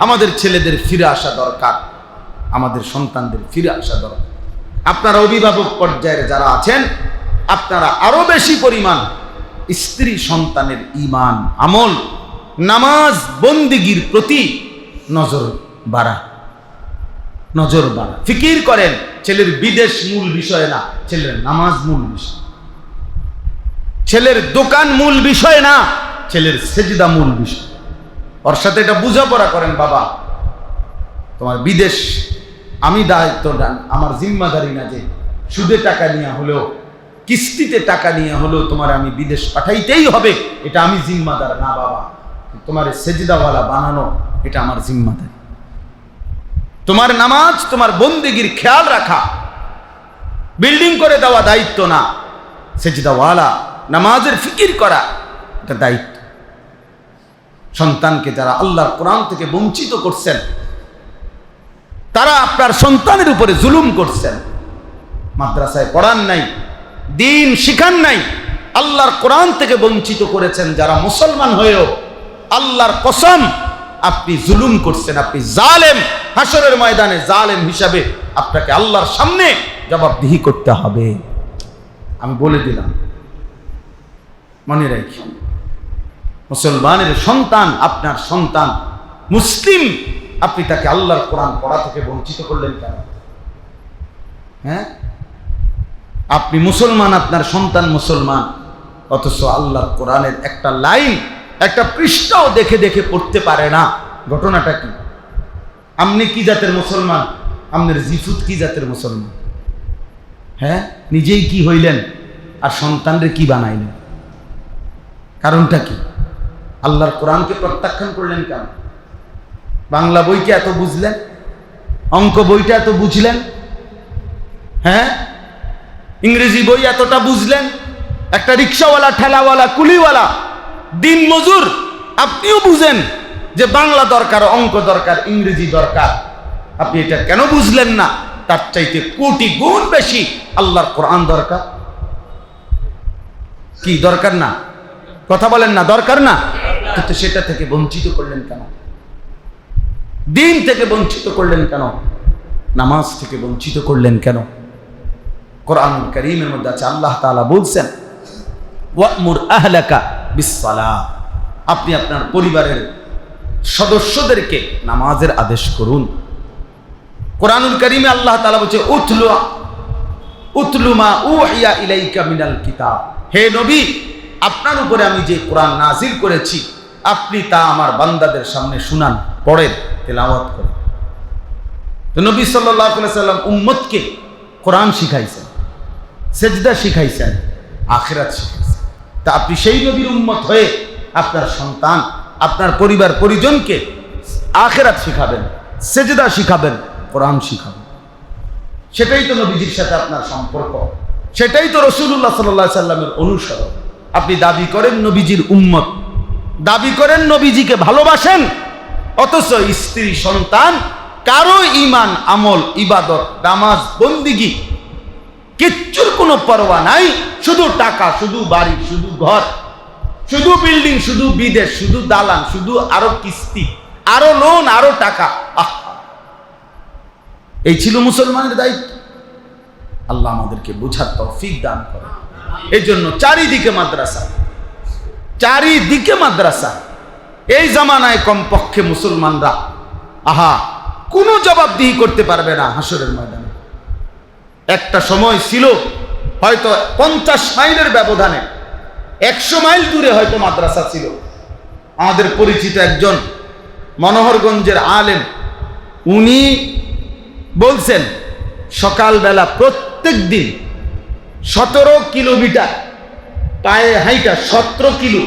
আমাদের ছেলেদের ফিরে আসা দরকার, আমাদের সন্তানদের ফিরে আসা দরকার। আপনারা অভিভাবক পর্যায়ের যারা আছেন, আপনারা আরো বেশি পরিমাণ স্ত্রী সন্তানের ঈমান, আমল, নামাজ, বন্দেগীর প্রতি নজর বাড়া, নজর বাড়া। ফিকির করেন, ছেলের বিদেশ মূল বিষয় না, ছেলের নামাজ মূল বিষয়। ছেলের দোকান মূল বিষয় না, ছেলের সেজদা মূল বিষয়। ওর সাথে এটা বোঝাপড়া করেন, বাবা তোমার বিদেশ আমি দায়িত্ব দান, আমার জিম্মাদারি না যে সুদে টাকা নিয়ে হলেও, কিস্তিতে টাকা নিয়ে হলেও তোমার আমি বিদেশ পাঠাইতেই হবে, এটা আমি জিম্মাদার না বাবা। তোমার সেজদাওয়ালা বানানো এটা আমার জিম্মাদারি। তোমার নামাজ, তোমার বন্দেগীর খেয়াল রাখা, বিল্ডিং করে দেওয়া দায়িত্ব না, সেজদাওয়ালা নামাজের ফিকির করা এটা দায়িত্ব। সন্তানকে যারা আল্লাহর কোরআন থেকে বঞ্চিত করছেন, তারা আপনার সন্তানের উপরে জুলুম করছেন। মাদ্রাসায় পড়ান নাই, দিন শিখান নাই, আল্লাহর কোরআন থেকে বঞ্চিত করেছেন। যারা মুসলমান হয়েও আল্লাহর কসম আপনি জুলুম করছেন, আপনি জালেম। হাসরের ময়দানে জালেম হিসাবে আপনাকে আল্লাহর সামনে জবাবদিহি করতে হবে। আমি বলে দিলাম, মনে রাখি, মুসলমানের সন্তান আপনার সন্তান, মুসলিম, আপনি তাকে আল্লাহর কোরআন পড়া থেকে বঞ্চিত করলেন কেন? হ্যাঁ, আপনি মুসলমান, আপনার সন্তান মুসলমান, অথচ আল্লাহর কোরআনের একটা লাইন, একটা পৃষ্ঠাও দেখে দেখে পড়তে পারে না। ঘটনাটা কি? আপনি কি জাতের মুসলমান? আপনার জিফুত কি জাতের মুসলমান? হ্যাঁ, নিজেই কি হইলেন আর সন্তানরে কি বানাইলেন? কারণটা কি? আল্লাহর কোরআনকে প্রত্যাখ্যান করলেন কেন? বাংলা বইটা এত বুঝলেন, অঙ্ক বইটা এত বুঝলেন, হ্যাঁ, ইংরেজি বই এতটা বুঝলেন, একটা রিক্সাওয়ালা, ঠেলাওয়ালা, কুলিওয়ালা, দিন মজুর, আপনিও বুঝেন যে বাংলা দরকার, অঙ্ক দরকার, ইংরেজি দরকার। আপনি এটা কেন বুঝলেন না? তার চাইতে কোটি গুণ বেশি আল্লাহর কোরআন দরকার। কি দরকার না? কথা বলেন না, দরকার না? কিন্তু সেটা থেকে বঞ্চিত করলেন কেন? দিন থেকে বঞ্চিত করলেন কেন? নামাজ থেকে বঞ্চিত করলেন কেন? কোরআনুল কারীমের মধ্যে আছে, আল্লাহ তাআলা বলছেন ওয়া'মুর আহলাকা বিস-সালাহ, আপনি আপনার পরিবারের সদস্যদেরকে নামাজের আদেশ করুন। কোরআনুল কারীমে আল্লাহ তাআলা বলছে উতলু মা উহিয়া ইলাইকা মিনাল কিতাব, হে নবী, আপনার উপরে আমি যে কোরআন নাজিল করেছি আপনি তা আমার বান্দাদের সামনে শুনান, পড়েন, তেলাওয়াত করেন। তো নবী সাল্লাল্লাহু আলাইহি সাল্লাম উম্মতকে কোরআন শিখাইছেন, সেজদা শিখাইছেন, আখিরাত শিখাইছেন। তা আপনি সেই নবীর উম্মত হয়ে আপনার সন্তান, আপনার পরিবার পরিজনকে আখিরাত শিখাবেন, সেজদা শিখাবেন, কোরআন শিখাবেন। সেটাই তো নবীজির সাথে আপনার সম্পর্ক, সেটাই তো রাসূলুল্লাহ সাল্লাল্লাহু আলাইহি সাল্লামের অনুসরণ। আপনি দাবি করেন নবীজির উম্মত, দাবি করেন নবীজিকে ভালোবাসেন, অথচ স্ত্রী সন্তান কারো ঈমান আমল ইবাদত নামাজ বন্দিগি কিচ্ছুর কোনো পরোয়া নাই, শুধু টাকা, শুধু বাড়ি, শুধু ঘর, শুধু বিল্ডিং, শুধু বিদেশ, শুধু দালান, শুধু আরো কিস্তি, আরো লোন, আরো টাকা। এই ছিল মুসলমানের দায়িত্ব। আল্লাহ আমাদেরকে বুঝার তৌফিক দান করে। এই জন্য চারিদিকে মাদ্রাসা, চারিদিকে মাদ্রাসা। এই জামানায় কমপক্ষে মুসলমানরা কোনো জবাবদিহি করতে পারবে না হাসরের ময়দানে। একটা সময় ছিল হয়তো 50 মাইলের ব্যবধানে, 100 মাইল দূরে হয়তো মাদ্রাসা ছিল। আমাদের পরিচিত একজন মনোহরগঞ্জের আলেম, উনি বলছেন সকালবেলা প্রত্যেক দিন 17 কিলোমিটার পায়ে হাইটা, 17 কিলো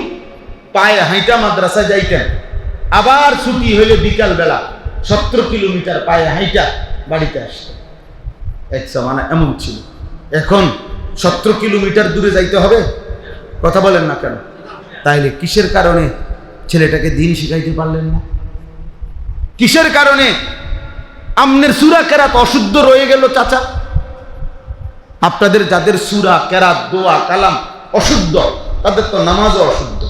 পায়ে হাইটা মাদ্রাসায় যাইতেন। আবার ছুটি হইলে বিকাল বেলা 17 কিলোমিটার পায়ে হাইটা বাড়িতে আসতেন। এক জামানা এমন ছিল। এখন 17 কিলোমিটার দূরে যাইতে হবে? কথা বলেন না কেন? তাইলে কিসের কারণে ছেলেটাকে দিন শিখাইতে পারলেন না? কিসের কারণে আমনের সূরা কেরাত অশুদ্ধ রয়ে গেল? চাচা, আপনাদের যাদের সূরা কেরাত দোয়া কালাম অশুদ্ধ, তাদের তো নামাজও অশুদ্ধ।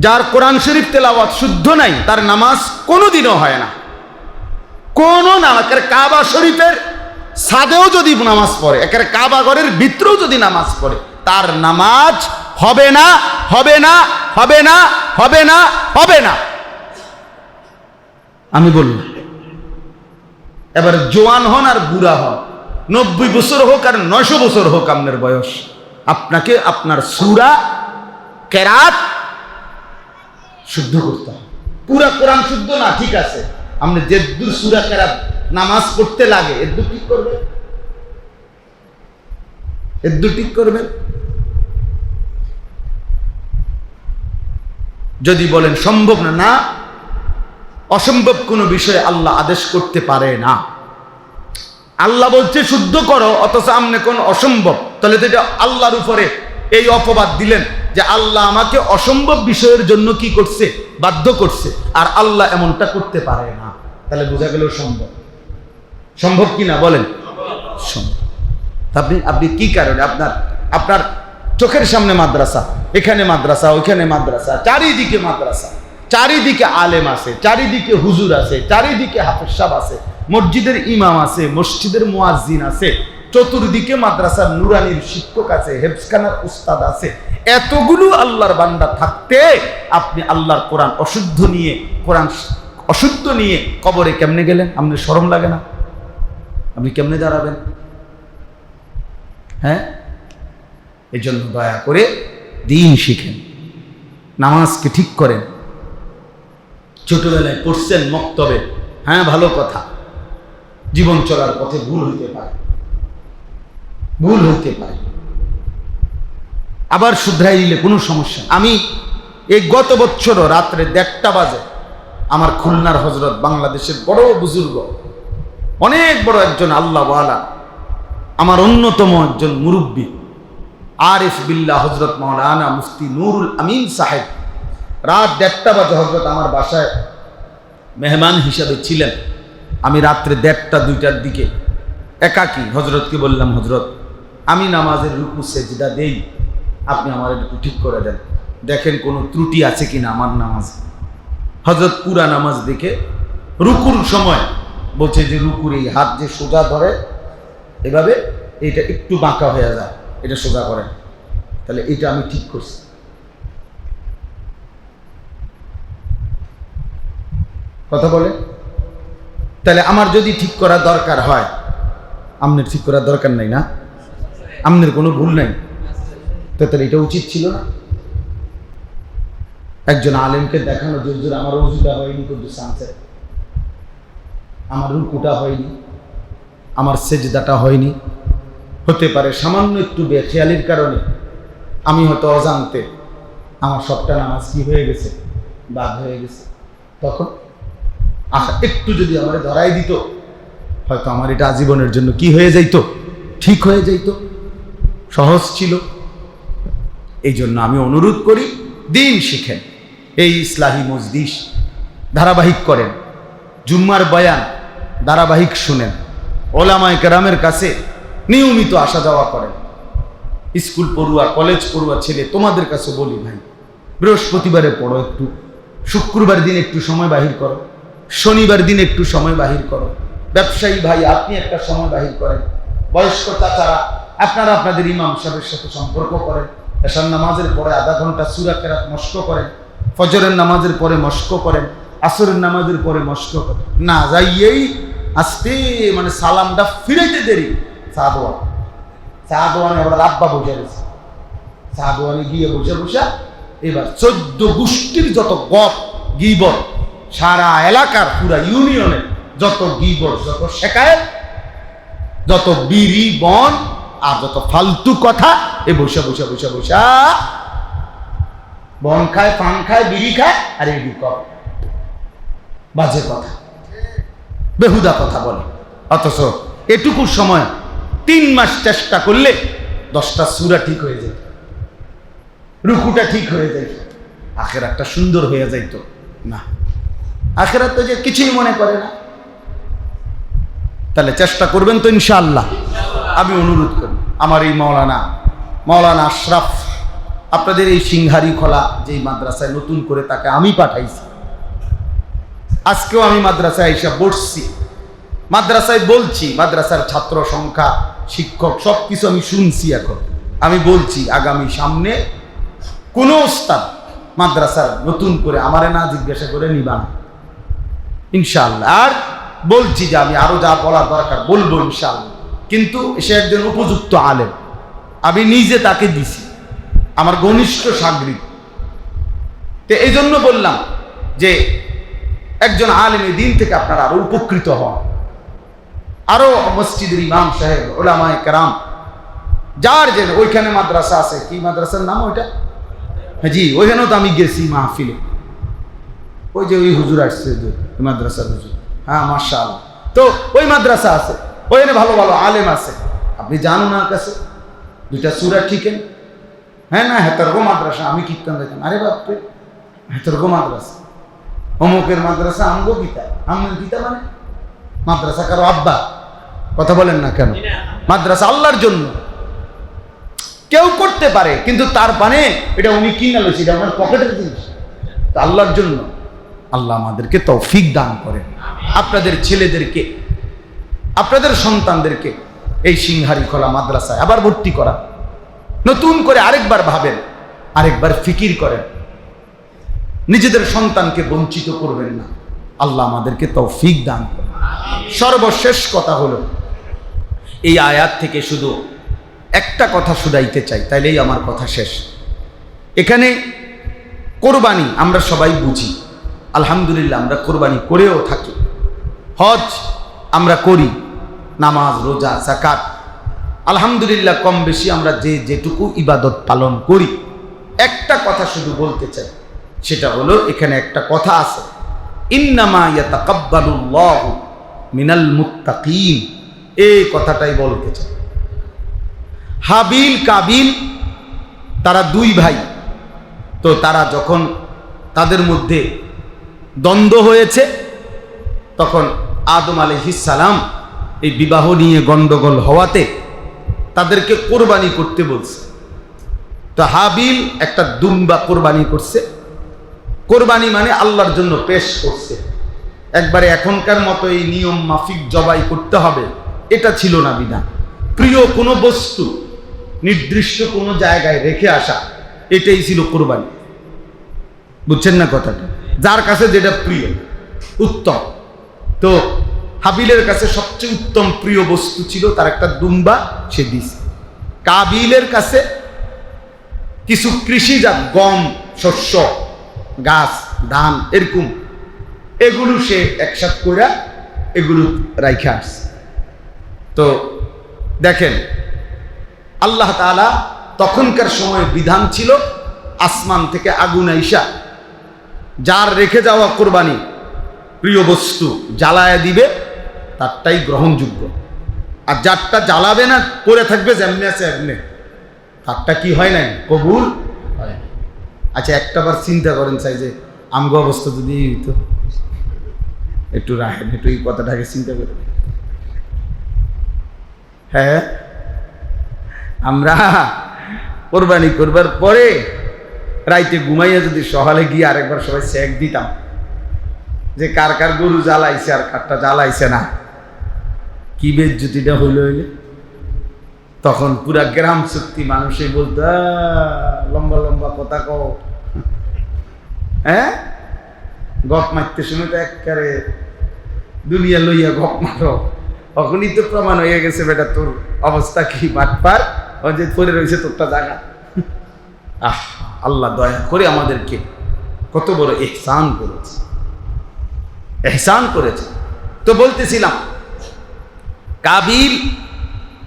যার কোরআন শরীফ তেলাওয়াত শুদ্ধ নাই, তার নামাজ কোনোদিনও হয় না। কোনো নামাজ, কাবা শরীফের ছাদেও যদি নামাজ পড়ে, একের কাবা ঘরের ভিতরেও যদি নামাজ পড়ে, তার নামাজ হবে না, হবে না, হবে না, হবে না, হবে না। আমি বললাম, এবার জোয়ান হন আর বুড়া হন, 90 বছর হোক আর 900 বছর হোক আপনার বয়স, আপনাকে আপনার সূরা কেরাত শুদ্ধ করতে হবে। পুরা কোরআন শুদ্ধ না, ঠিক আছে, আপনি যেদূর সূরা কেরাত নামাজ পড়তে লাগে এদূর ঠিক করবেন, এদূর ঠিক করবেন। যদি বলেন সম্ভব না, না, অসম্ভব কোনো বিষয়ে আল্লাহ আদেশ করতে পারে না। আল্লাহ বলছে শুদ্ধ করো, অথচ আমনে কোন অসম্ভব, তাহলে তো এটা আল্লাহর উপরে এই অপবাদ দিলেন যে আল্লাহ আমাকে অসম্ভব বিষয়ের জন্য কি করছে, বাধ্য করছে, আর আল্লাহ এমনটা করতে পারে না। তাহলে বোঝা গেল সম্ভব। সম্ভব কি না বলেন? সম্ভব। আপনি কি কারণে আপনার চোখের সামনে মাদ্রাসা, এখানে মাদ্রাসা, ওইখানে মাদ্রাসা, চারিদিকে মাদ্রাসা, চারিদিকে আলেম আছে, চারিদিকে হুজুর আছে, চারিদিকে হাফেজ সাহেব আছে, মসজিদের ইমাম আছে, মসজিদের মুয়াজ্জিন আছে, চতুর্দিকে মাদ্রাসার নুরানির শিক্ষক আছে, হেফজখানার উস্তাদ আছে, এতগুলো আল্লাহর বান্দা থাকতে আপনি আল্লাহর কোরআন অশুদ্ধ নিয়ে, কোরআন অশুদ্ধ নিয়ে কবরে কেমনে গেলেন? আপনার শরম লাগে না? আপনি কেমনে দাঁড়াবেন? হ্যাঁ, এই জন্য দয়া করে দিন শিখেন, নামাজকে ঠিক করেন। ছোটবেলায় পড়ছেন মক্তবে, হ্যাঁ ভালো কথা, জীবন চলার পথে ভুল হইতে পারে, ভুল হইতে পারে, আবার শুধরাই দিলে কোনো সমস্যা। আমি এই গত বছরও রাত্রে 1:30 বাজে আমার খুলনার হজরত, বাংলাদেশের বড় বুজুর্গ, অনেক বড় একজন আল্লাহওয়ালা, আমার অন্যতম একজন মুরব্বী আরিফ বিল্লাহ হজরত মাওলানা মুফতি নুরুল আমিন সাহেব, রাত 1:30 বাজে হজরত আমার বাসায় মেহমান হিসাবে ছিলেন। আমি রাত্রে 1:30-2টার দিকে একাকী হজরতকে বললাম, হজরত আমি নামাজের রুকু সেজদা দেই, আপনি আমার একটু ঠিক করে দেন, দেখেন কোনো ত্রুটি আছে কিনা আমার নামাজ। হজরত পুরা নামাজ দেখে রুকুর সময় বলছে যে রুকুর এই হাত যে সোজা ধরে এভাবে, এটা একটু বাঁকা হয়ে যায়, এটা সোজা করেন, তাহলে এটা আমি ঠিক করছি। কথা বলে, তাহলে আমার যদি ঠিক করা দরকার হয়, আপনার ঠিক করার দরকার নাই না? আপনার কোনো ভুল নাই, তাহলে এটা উচিত ছিল না? একজন আলেমকে দেখানো যে হুজুর আমার ওযুটা হয়নি, কিন্তু সানসে আমার রুকুটা হয়নি, আমার সেজদাটা হয়নি, হতে পারে সামান্য একটু বেখেয়ালির কারণে আমি হয়তো অজান্তে আমার সবটা নামাজ কি হয়ে গেছে, বাদ হয়ে গেছে। তখন একটু যদি আমার ধরাই দিত, হয়তো আমার এটা আজীবনের জন্য কি হয়ে যাইত, ঠিক হয়ে যাইত, সহজ ছিল। এই জন্য আমি অনুরোধ করি, দিন শিখেন, এই ইসলাহি মজলিস ধারাবাহিক করেন, জুম্মার বয়ান ধারাবাহিক শুনেন, ওলামায়ে কেরামের কাছে নিয়মিত আসা যাওয়া করেন। স্কুল পড়ুয়া, কলেজ পড়ুয়া ছেলে, তোমাদের কাছে বলি ভাই, বৃহস্পতিবারে পড়ো একটু, শুক্রবার দিন একটু সময় বাহির করো, শনিবার দিন একটু সময় বাহির করো। ব্যবসায়ী ভাই, আপনি একটা সময় বাহির করেন। বয়স্ক চাচারা, আপনারা আপনাদের ইমাম সাহেবের সাথে সম্পর্ক করেন। এশার নামাজের পরে আধা ঘন্টা সূরা কেরাত মস্ক করেন, ফজরের নামাজের পরে মস্ক করেন, আসরের নামাজের পরে মস্ক করেন। না যাইয়েই আসতে মানে সালামটা ফিরাইতে দেরি, সাদওয়ানে এবার আব্বা বসে গেছে, সাদওয়ানে গিয়ে বসে বসে এবার 14 গোষ্ঠীর যত গপ গীবত, সারা এলাকার পুরা ইউনিয়নের যত গীবত, যত শেকায়েত, যত বিড়ি বন আর যত ফালতু কথা, এ বসে বসে বসে বসে বন খায়, পান খায়, বিড়ি খায়, আর এই কর বাজে কথা, বেহুদা কথা বলে। অথচ এটুকু সময় 3 মাস চেষ্টা করলে 10টা সূরা ঠিক হয়ে যেত, রুকুটা ঠিক হয়ে যেত, আখিরাতটা সুন্দর হয়ে যাইত। না, আখিরাত তো যে কিছুই মনে করে না। তাহলে চেষ্টা করবেন তো ইনশাআল্লাহ? আমি অনুরোধ করি, আমার এই মাওলানা আশরাফ, আপনাদের এই সিংহারি খোলা যেই মাদ্রাসায় নতুন করে তাকে আমি পাঠাইছি, আজকেও আমি মাদ্রাসায় এসে বসছি, মাদ্রাসায় বলছি, মাদ্রাসার ছাত্র সংখ্যা, শিক্ষক সবকিছু আমি শুনছি। এখন আমি বলছি, আগামী সামনে কোন ওস্তাদ মাদ্রাসার নতুন করে আমারে না জিজ্ঞাসা করে নিবা না ইনশাআল্লাহ। আর বলছি যে আমি আরো যা বলার দরকার বলবো ইনশাআল্লাহ, কিন্তু সে একজন উপযুক্ত আলেম, আমি নিজে তাকে দিছি, আমার ঘনিষ্ঠ সাগরিদ। তো এই জন্য বললাম যে একজন আলেমের দিন থেকে আপনারা আরো উপকৃত হন, আরো মসজিদের ইমাম সাহেব, ওলামায়ে কেরাম, যার যে ওইখানে মাদ্রাসা আছে, কি মাদ্রাসার নাম ওইটা? হ্যাঁ জি, ওইখানেও তো আমি গেছি মাহফিলে, ওই যে ওই হুজুর আসছে যে মাদ্রাসার হুজুর, হ্যাঁ মাশাআল্লাহ। তো ওই মাদ্রাসা আছে, ওইখানে ভালো ভালো আলেম আছে, আপনি জান ওনার কাছে 2টা সূরা ঠিকেন। হ্যাঁ না, হেতারগো মাদ্রাসা, আমি কীর্তন দেখেন, আরে বাপরে হেতারগো মাদ্রাসা, অমুকের মাদ্রাসা, আমগো গীতা, আমনের গীতা মানে মাদ্রাসা কারো আব্বা? কথা বলেন না কেন? মাদ্রাসা আল্লাহর জন্য, কেউ করতে পারে, কিন্তু তার মানে এটা উনি কিনা লইছে, এটা আমার পকেটের জিনিস, আল্লাহর জন্য। আল্লাহ আমাদেরকে তৌফিক দান করেন, আপনাদের ছেলেদেরকে, আপনাদের সন্তানদেরকে এই সিংহারি খোলা মাদ্রাসায় আবার ভর্তি করা, নতুন করে আরেকবার ভাবেন, আরেকবার ফিকির করেন, নিজেদের সন্তানকে বঞ্চিত করবেন না। আল্লাহ আমাদেরকে তৌফিক দান করেন। সর্বশেষ কথা হলো, এই আয়াত থেকে শুধু একটা কথা শুধাইতে চাই, তাইলেই আমার কথা শেষ। এখানে কোরবানি আমরা সবাই বুঝি, আলহামদুলিল্লাহ আমরা কোরবানি করেও থাকি, হজ আমরা করি, নামাজ, রোজা, যাকাত আলহামদুলিল্লাহ কম বেশি আমরা যেটুকু ইবাদত পালন করি। একটা কথা শুধু বলতে চাই, সেটা হলো এখানে একটা কথা আছে, ইন্নামা ইয়াতাকাব্বালুল্লাহু মিনাল মুত্তাকিন, এই কথাটাই বলতে চাই। হাবিল কাবিল তারা 2 ভাই, তো তারা যখন তাদের মধ্যে দ্বন্দ্ব হয়েছে, তখন আদম আলাইহিস সালাম এই বিবাহ নিয়ে গন্ডগোল হওয়াতে তাদেরকে কোরবানি করতে বলছে। তো হাবিল একটা দুম্বা কোরবানি করছে, কোরবানি মানে আল্লাহর জন্য পেশ করছে, একবারে এখনকার মতো এই নিয়ম মাফিক জবাই করতে হবে এটা ছিল না বিধান। প্রিয় কোনো বস্তু নির্দিষ্ট কোনো জায়গায় রেখে আসা, এটাই ছিল কোরবানি। বুঝছেন না কথাটা? যার কাছে যেটা প্রিয় উত্তম। তো হাবিলের কাছে সবচেয়ে উত্তম প্রিয় বস্তু ছিল তার একটা দুম্বা, সে দিছে। কাবিলের কাছে কিছু কৃষিজাত গম, শস্য, গাছ, ধান, এরকম এগুলো সে একসাথ করে এগুলো রাইখা আসছে। তো দেখেন আল্লাহ তাআলা তখনকার সময়ে বিধান ছিল আসমান থেকে আগুন আইসা যার রেখে যাওয়া কোরবানি প্রিয় বস্তু জ্বালায় দিবে তারটাই গ্রহণযোগ্য, আর যারটা জ্বালাবে না পড়ে থাকবে যেমনি আছে এমনি, তারটা কি হয় নাই, কবুল হয়। আচ্ছা একটাবার চিন্তা করেন চাই যে আমগো অবস্থা যদি হইতো, একটু রাখেন, একটু এই কথাটাকে চিন্তা করে। হ্যাঁ, আমরা কোরবানি করবার পরে রাইতে ঘুমাইয়া যদি সকালে গিয়ে আরেকবার সবাই চেক দিতাম যে কার কার গরু জ্বালাইছে আর কারটা জ্বালাইছে না, কি বেজ্জতিটা হইল হইলে, তখন পুরা গ্রাম শক্তি মানুষে বলতো লম্বা লম্বা কথা কও। হ্যাঁ, গপ মারতে সময় তো একবারে দুনিয়া লইয়া গপ মারো, তখনই তো প্রমাণ হয়ে গেছে বেটা তোর অবস্থা কি বাটপার, ও যে পড়ে রয়েছে তোরটা জায়গা। আহ, আল্লাহ দয়া করে আমাদেরকে কত বড় ইহসান করেছে, ইহসান করেছে। তো বলতেছিলাম কাবিল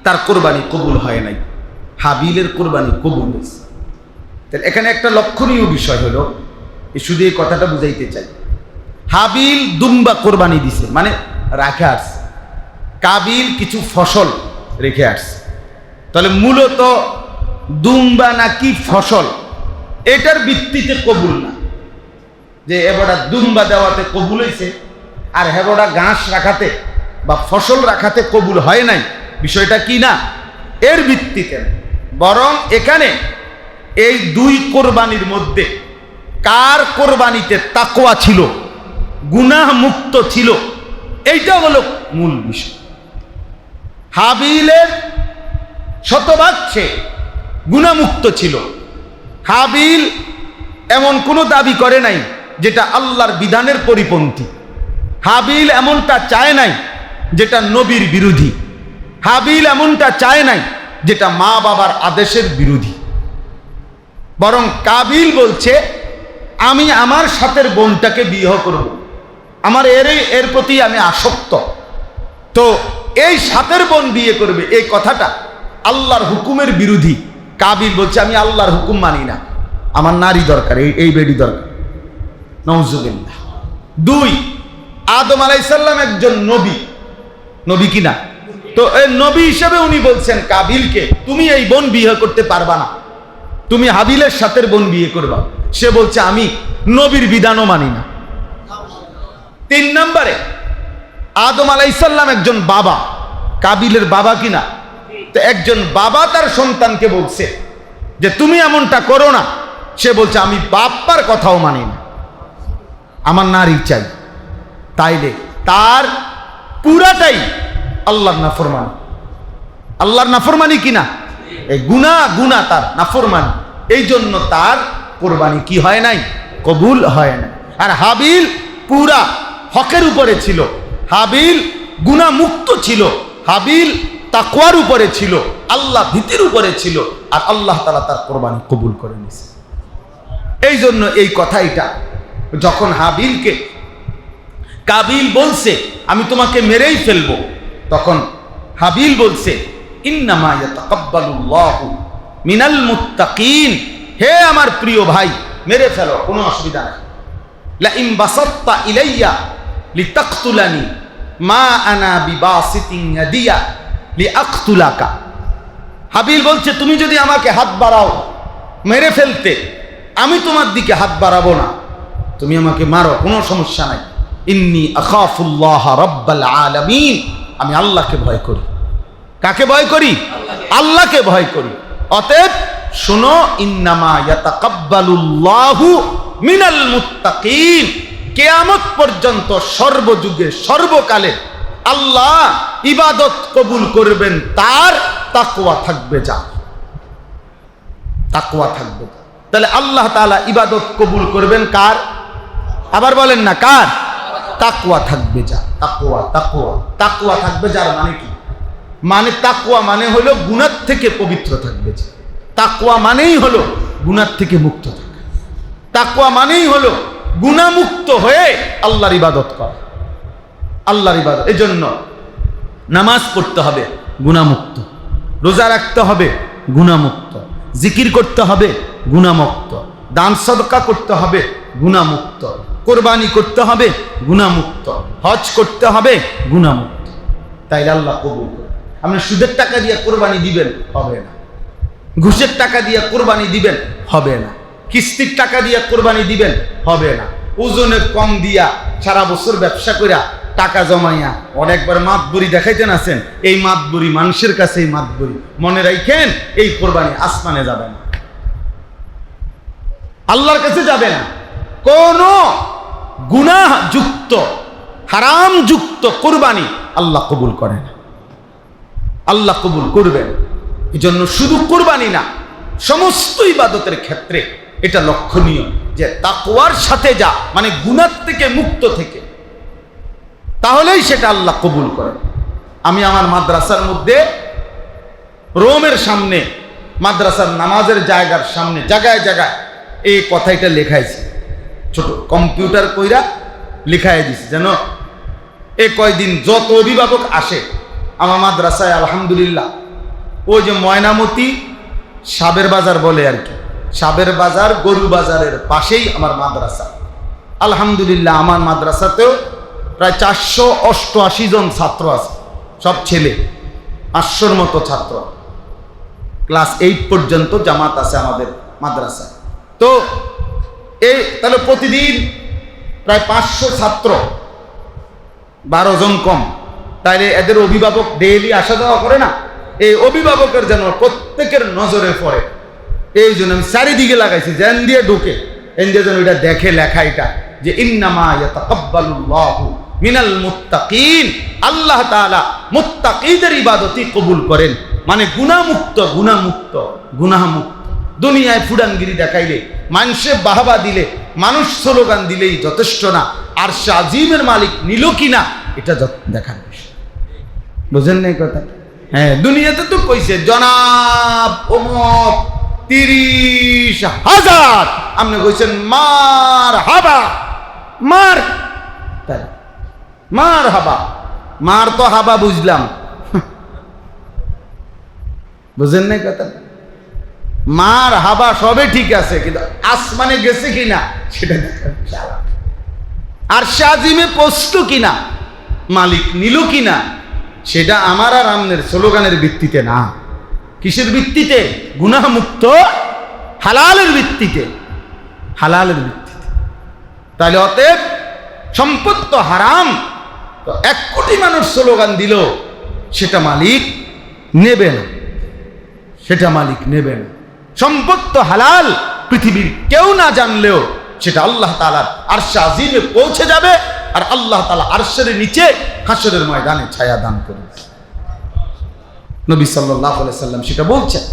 তার কোরবানি কবুল হয় নাই, হাবিলের কোরবানি কবুল হয়েছে। তাহলে এখানে একটা লক্ষণীয় বিষয় হলো, শুধু এই কথাটা বুঝাইতে চাই, হাবিল দুম্বা কোরবানি দিছে মানে রাখে আসছে, কাবিল কিছু ফসল রেখে আসছে। তাহলে মূলত দুম্বা নাকি ফসল এটার ভিত্তিতে কবুল না, যে এবারটা দুম্বা দেওয়াতে কবুল হয়েছে আর হেবড়া ঘাস রাখাতে বা ফসল রাখাতে কবুল হয় নাই, বিষয়টা কি না, এর ভিত্তিতে। বরং এখানে এই দুই কোরবানির মধ্যে কার কোরবানিতে তাকওয়া ছিল, গুনাহ মুক্ত ছিল, এইটা হলো মূল বিষয়। হাবিলের শতভাগ সে গুনাহমুক্ত ছিল। হাবিল এমন কোনো দাবি করে নাই যেটা আল্লাহর বিধানের পরিপন্থী, হাবিল এমনটা চায় নাই যেটা নবীর বিরোধী, হাবিল এমনটা চায় নাই যেটা মা বাবার আদেশের বিরোধী। বরং কাবিল বলছে আমি আমার সাথের বোনটাকে বিবাহ করব, আমার এর প্রতি আমি আসক্ত, তো এই সাথের বোন বিয়ে করবে, এই কথাটা আল্লাহর হুকুমের বিরোধী। কাবিল বলছে আমি আল্লাহর হুকুম মানি না, আমার নারী দরকার, এই বেডি দরকার। নাউজুবিল্লাহ। দুই, আদম আলাইহিস সালাম একজন নবী, নবী কিনা, তো এই নবী হিসেবে উনি বলছেন কাবিলকে তুমি এই বোন বিয়ে করতে পারবা না, তুমি হাবিলের সাথে বোন বিয়ে করবা। সে বলছে আমি নবীর বিধানও মানি না। তিন নম্বরে আদম আলাইহিস সালাম একজন বাবা, কাবিলের বাবা কিনা, তো একজন বাবা তার সন্তানকে বলছে যে তুমি এমনটা করো না, সে বলছে আমি বাপ্পার কথাও মানি না, আমার নারী চাই। তাইলে তার পুরাটাই আল্লাহর নাফরমানি, আল্লাহর নাফরমানি কিনা, এই গুনাহ তার নাফরমানি, এই জন্য তার কোরবানি কি হয় নাই, কবুল হয় না। আর হাবিল পুরা হকের উপরে ছিল, হাবিল গুনাহ মুক্ত ছিল, হাবিল তাকওয়ার উপরে ছিল, আল্লাহ ভীতির উপরে ছিল, আর আল্লাহ তাআলা তার কোরবানি কবুল করে নিয়েছে। এই জন্য এই কথাটা যখন হাবিলকে কাবিল বলছে আমি তোমাকে মেরেই ফেলবো, তখন হাবিল বলছে ইন্নামা ইয়াতাকাব্বালুল্লাহু মিনাল মুত্তাকিন, হে আমার প্রিয় ভাই মেরে ফেলো, কোনো অসুবিধা নেই। লা ইন বাসাত্তা ইলাইয়া লিতাকতুলানি মা আনা বিবাসিতিন ইয়াদিয়া লিআকতুলাকা। হাবিল বলছে তুমি যদি আমাকে হাত বাড়াও মেরে ফেলতে, আমি তোমার দিকে হাত বাড়াবো না, তুমি আমাকে মারো, কোনো সমস্যা নাই। ইন্নী আখাফুল্লাহ রাব্বাল আলামিন, আমি আল্লাহকে ভয় করি। কাকে ভয় করি? আল্লাহকে ভয় করি। অতএব শোনো, ইন্নামা ইয়াতাকাব্বালুল্লাহু মিনাল মুত্তাকিন, কিয়ামত পর্যন্ত সর্বযুগে সর্বকালে আল্লাহ ইবাদত কবুল করবেন তার, তাকওয়া থাকবে যার। তাকওয়া থাকবে। তাহলে আল্লাহ তাআলা ইবাদত কবুল করবেন কার? আবার বলেন না, কার? তাকওয়া থাকবে যার। তাকওয়া তাকওয়া তাকওয়া থাকবে যার মানে কি? মানে তাকওয়া মানে হলো গুনাহ থেকে পবিত্র থাকবে যে। তাকওয়া মানেই হলো গুনাহ থেকে মুক্ত থাকা। তাকওয়া মানেই হলো গুনাহমুক্ত হয়ে আল্লাহর ইবাদত করা। আল্লাহর ইবাদত, এজন্য নামাজ পড়তে হবে গুনাহমুক্ত, রোজা রাখতে হবে গুনাহমুক্ত, জিকির করতে হবে গুনাহমুক্ত, দান সদকা করতে হবে গুনাহমুক্ত, কোরবানি করতে হবে গুনাহমুক্ত, হজ করতে হবে গুনাহমুক্ত। তাইলে আল্লাহ কবুল করে। আপনি সুদের টাকা দিয়ে কোরবানি দিবেন, হবে না। ঘুষের টাকা দিয়ে কোরবানি দিবেন, হবে না। কিস্তির টাকা দিয়ে কোরবানি দিবেন, হবে না। ওজনে কম দিয়া সারা বছর ব্যবসা কইরা টাকা জমাইয়া অনেকবার মাতবুরি দেখাইতেন আছেন, এই মাতবুরি মানুষের কাছে, এই মাতবুরি মনে রাখেন, এই কোরবানি আসমানে যাবে না, আল্লাহর কাছে যাবে না। কোন গুনাহ যুক্ত হারাম যুক্ত কোরবানি আল্লাহ কবুল করে না। আল্লাহ কবুল করবেন। এই জন্য শুধু কোরবানি না, সমস্ত ইবাদতের ক্ষেত্রে এটা লক্ষণীয় যে তাকওয়ার সাথে যা, মানে গুনাহ থেকে মুক্ত থেকে, তাহলেই সেটা আল্লাহ কবুল করেন। আমি আমার মাদ্রাসার মধ্যে রোমের সামনে, মাদ্রাসার নামাজের জায়গার সামনে জায়গায় জায়গায় এই কথাটা লেখাইছি, ছোট কম্পিউটার কইরা লেখাই দিছি, যেন এ কয়দিন যত অভিভাবক আসে আমার মাদ্রাসায়, আলহামদুলিল্লাহ, ওই যে ময়নামতি সাবের বাজার বলে আর কি, সাবের বাজার গরু বাজারের পাশেই আমার মাদ্রাসা। আলহামদুলিল্লাহ আমার মাদ্রাসাতেও প্রায় 488 জন ছাত্র আছে, সব ছেলে, 500-র মতো ছাত্র, ক্লাস 8 পর্যন্ত জামাত আছে আমাদের মাদ্রাসায়। তো এই তাহলে প্রতিদিন প্রায় 500 ছাত্র, 12 জন কম, তাইলে এদের অভিভাবক ডেইলি আসা যাওয়া করে না, এই অভিভাবকের যেন প্রত্যেকের নজরে পড়ে, এই জন্য আমি চারিদিকে লাগাইছি, যেন দিয়ে ঢুকে এন দিয়ে যেন এটা দেখে লেখা এটা যে ইন্নামা ইয়াতাকাব্বালুল্লাহু মিনাল মুত্তাকিন, আল্লাহ তাআলা মুত্তাকিদের ইবাদতই কবুল করেন। মানে গুনাহমুক্ত, গুনাহমুক্ত, গুনাহমুক্ত। দুনিয়ায় ফুডাঙ্গিরি দেখাইলে, মানুষে বাহবা দিলে, মানুষ স্লোগান দিলেই যথেষ্ট না, আর আজিমের মালিক নিল কিনা এটা দেখার বিষয়। বুঝেন না কথা? হ্যাঁ, দুনিয়াতে তো কইছে জনাব অমুক 30,000, আপনি কইছেন মার হাবা, মার, তাই মার হাবা, মার তো হাবা বুঝলাম, বুঝেন না কথা? মার হাবা সবে ঠিক আছে, কিন্তু আসমানে গেছে কিনা সেটা দেখার বিষয়। আর শাজিমে পৌঁছতো কিনা, মালিক নিল কিনা, সেটা আমার আর আমনের স্লোগানের ভিত্তিতে না। কিসের ভিত্তিতে? গুনাহমুক্ত হালালের ভিত্তিতে, হালালের ভিত্তিতে। তাহলে অতএব সম্পদ তো হারাম, তো 1 কোটি মানুষ স্লোগান দিল, সেটা মালিক নেবে না, সেটা মালিক নেবে না। সম্পদ তো হালাল, পৃথিবীর কেউ না জানলেও সেটা আল্লাহ তাআলার আরশে আজিমে পৌঁছে যাবে, আর আল্লাহ তাআলা আরশের নিচে হাশরের ময়দানে ছায়া দান করবে। নবী সাল্লাল্লাহু আলাইহি সাল্লাম সেটা বলছেন।